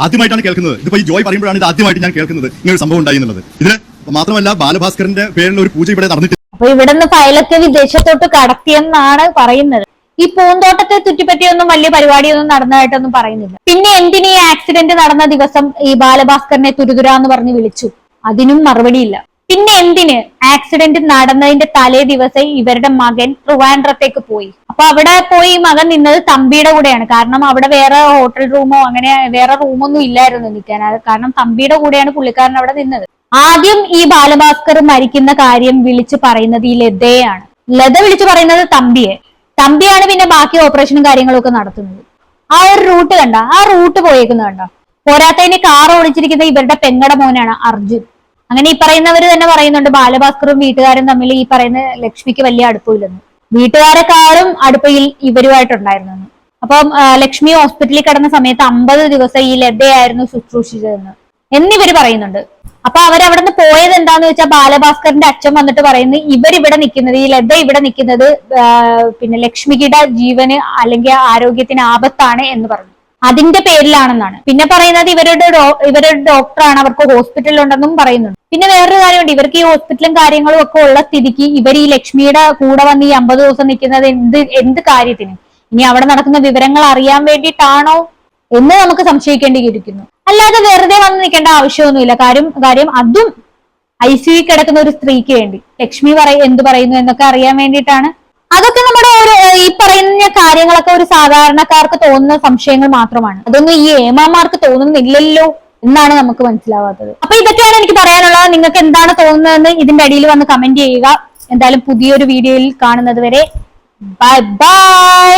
ആദ്യമായിട്ടാണ് കേൾക്കുന്നത്. ഇതിപ്പോ ഈ ജോയ് പറയുമ്പോഴാണ് ഇത് ആദ്യമായിട്ട് ഞാൻ കേൾക്കുന്നത് ഇങ്ങനൊരു സംഭവം ഉണ്ടായി എന്നുള്ളത്. ഇതിന് മാത്രമല്ല ബാലഭാസ്കറിന്റെ പേരിൽ ഒരു പൂജ ഇവിടെ നടന്നിട്ടില്ല. അപ്പൊ ഇവിടുന്ന് ഫയലൊക്കെ വിദേശത്തോട്ട് കടത്തിയെന്നാണ് പറയുന്നത്. ഈ പൂന്തോട്ടത്തെ ചുറ്റിപ്പറ്റിയൊന്നും വലിയ പരിപാടിയൊന്നും നടന്നതായിട്ടൊന്നും പറയുന്നില്ല. പിന്നെ എന്തിന് ഈ ആക്സിഡന്റ് നടന്ന ദിവസം ഈ ബാലഭാസ്കറിനെ തുരുതുരാന്ന് പറഞ്ഞ് വിളിച്ചു? അതിനും മറുപടിയില്ല. പിന്നെ എന്തിന് ആക്സിഡന്റ് നടന്നതിന്റെ തലേ ദിവസം ഇവരുടെ മകൻ ട്രിവാൻഡ്രത്തേക്ക് പോയി? അപ്പൊ അവിടെ പോയി മകൻ നിന്നത് തമ്പിയുടെ കൂടെയാണ്. കാരണം അവിടെ വേറെ ഹോട്ടൽ റൂമോ അങ്ങനെ വേറെ റൂമൊന്നും ഇല്ലായിരുന്നു നിൽക്കാൻ. കാരണം തമ്പിയുടെ കൂടെയാണ് പുള്ളിക്കാരൻ അവിടെ നിന്നത്. ആദ്യം ഈ ബാലഭാസ്കർ മരിക്കുന്ന കാര്യം വിളിച്ചു പറയുന്നത് ഈ ലതയാണ്. ലത വിളിച്ചു പറയുന്നത് തമ്പിയാണ് പിന്നെ ബാക്കി ഓപ്പറേഷനും കാര്യങ്ങളും ഒക്കെ നടത്തുന്നത്. ആ ഒരു റൂട്ട് കണ്ട, ആ റൂട്ട് പോയേക്കുന്നത് കണ്ട. പോരാത്തതിന് കാർ ഓടിച്ചിരിക്കുന്ന ഇവരുടെ പെങ്ങടെ മോനാണ് അർജുൻ. അങ്ങനെ ഈ പറയുന്നവര് തന്നെ പറയുന്നുണ്ട് ബാലഭാസ്കറും വീട്ടുകാരും തമ്മിൽ ഈ പറയുന്ന ലക്ഷ്മിക്ക് വലിയ അടുപ്പമില്ലെന്ന്. വീട്ടുകാരെക്കാളും അടുപ്പയിൽ ഇവരുമായിട്ടുണ്ടായിരുന്നു. അപ്പം ലക്ഷ്മി ഹോസ്പിറ്റലിൽ കിടന്ന സമയത്ത് 50 ദിവസം ഈ ലതയായിരുന്നു ശുശ്രൂഷിച്ചതെന്ന് എന്നിവര് പറയുന്നുണ്ട്. അപ്പൊ അവരവിടെ നിന്ന് പോയത് എന്താന്ന് വെച്ചാൽ ബാലഭാസ്കറിന്റെ അച്ഛൻ വന്നിട്ട് പറയുന്നത് ഇവരിവിടെ നിൽക്കുന്നത്, ഈ ലത ഇവിടെ നിൽക്കുന്നത് പിന്നെ ലക്ഷ്മിയുടെ ജീവന് അല്ലെങ്കിൽ ആരോഗ്യത്തിന് ആപത്താണ് എന്ന് പറഞ്ഞു. അതിന്റെ പേരിലാണെന്നാണ്. പിന്നെ പറയുന്നത് ഇവരുടെ ഡോക്ടറാണ്, അവർക്ക് ഹോസ്പിറ്റൽ ഉണ്ടെന്നും പറയുന്നുണ്ട്. പിന്നെ വേറൊരു കാര്യമുണ്ട്, ഇവർക്ക് ഈ ഹോസ്പിറ്റലും കാര്യങ്ങളും ഒക്കെ ഉള്ള സ്ഥിതിക്ക് ഇവർ ഈ ലക്ഷ്മിയുടെ കൂടെ വന്ന് ഈ 50 ദിവസം നിൽക്കുന്നത് എന്ത് കാര്യത്തിന്? ഇനി അവിടെ നടക്കുന്ന വിവരങ്ങൾ അറിയാൻ വേണ്ടിയിട്ടാണോ എന്ന് നമുക്ക് സംശയിക്കേണ്ടിയിരിക്കുന്നു. അല്ലാതെ വെറുതെ വന്ന് നിൽക്കേണ്ട ആവശ്യമൊന്നുമില്ല. കാര്യം അതും ICU കിടക്കുന്ന ഒരു സ്ത്രീക്ക് വേണ്ടി ലക്ഷ്മി എന്ത് പറയുന്നു എന്നൊക്കെ അറിയാൻ വേണ്ടിയിട്ടാണ്. അതൊക്കെ നമ്മുടെ ഈ പറയുന്ന കാര്യങ്ങളൊക്കെ ഒരു സാധാരണക്കാർക്ക് തോന്നുന്ന സംശയങ്ങൾ മാത്രമാണ്. അതൊന്നും ഈ ഏമാമാർക്ക് തോന്നുന്നില്ലല്ലോ എന്നാണ് നമുക്ക് മനസ്സിലാവാത്തത്. അപ്പൊ ഇതൊക്കെയാണ് എനിക്ക് പറയാനുള്ളത്. നിങ്ങൾക്ക് എന്താണ് തോന്നുന്നതെന്ന് ഇതിന്റെ അടിയിൽ വന്ന് കമന്റ് ചെയ്യുക. എന്തായാലും പുതിയൊരു വീഡിയോയിൽ കാണുന്നത് വരെ ബൈ ബൈ.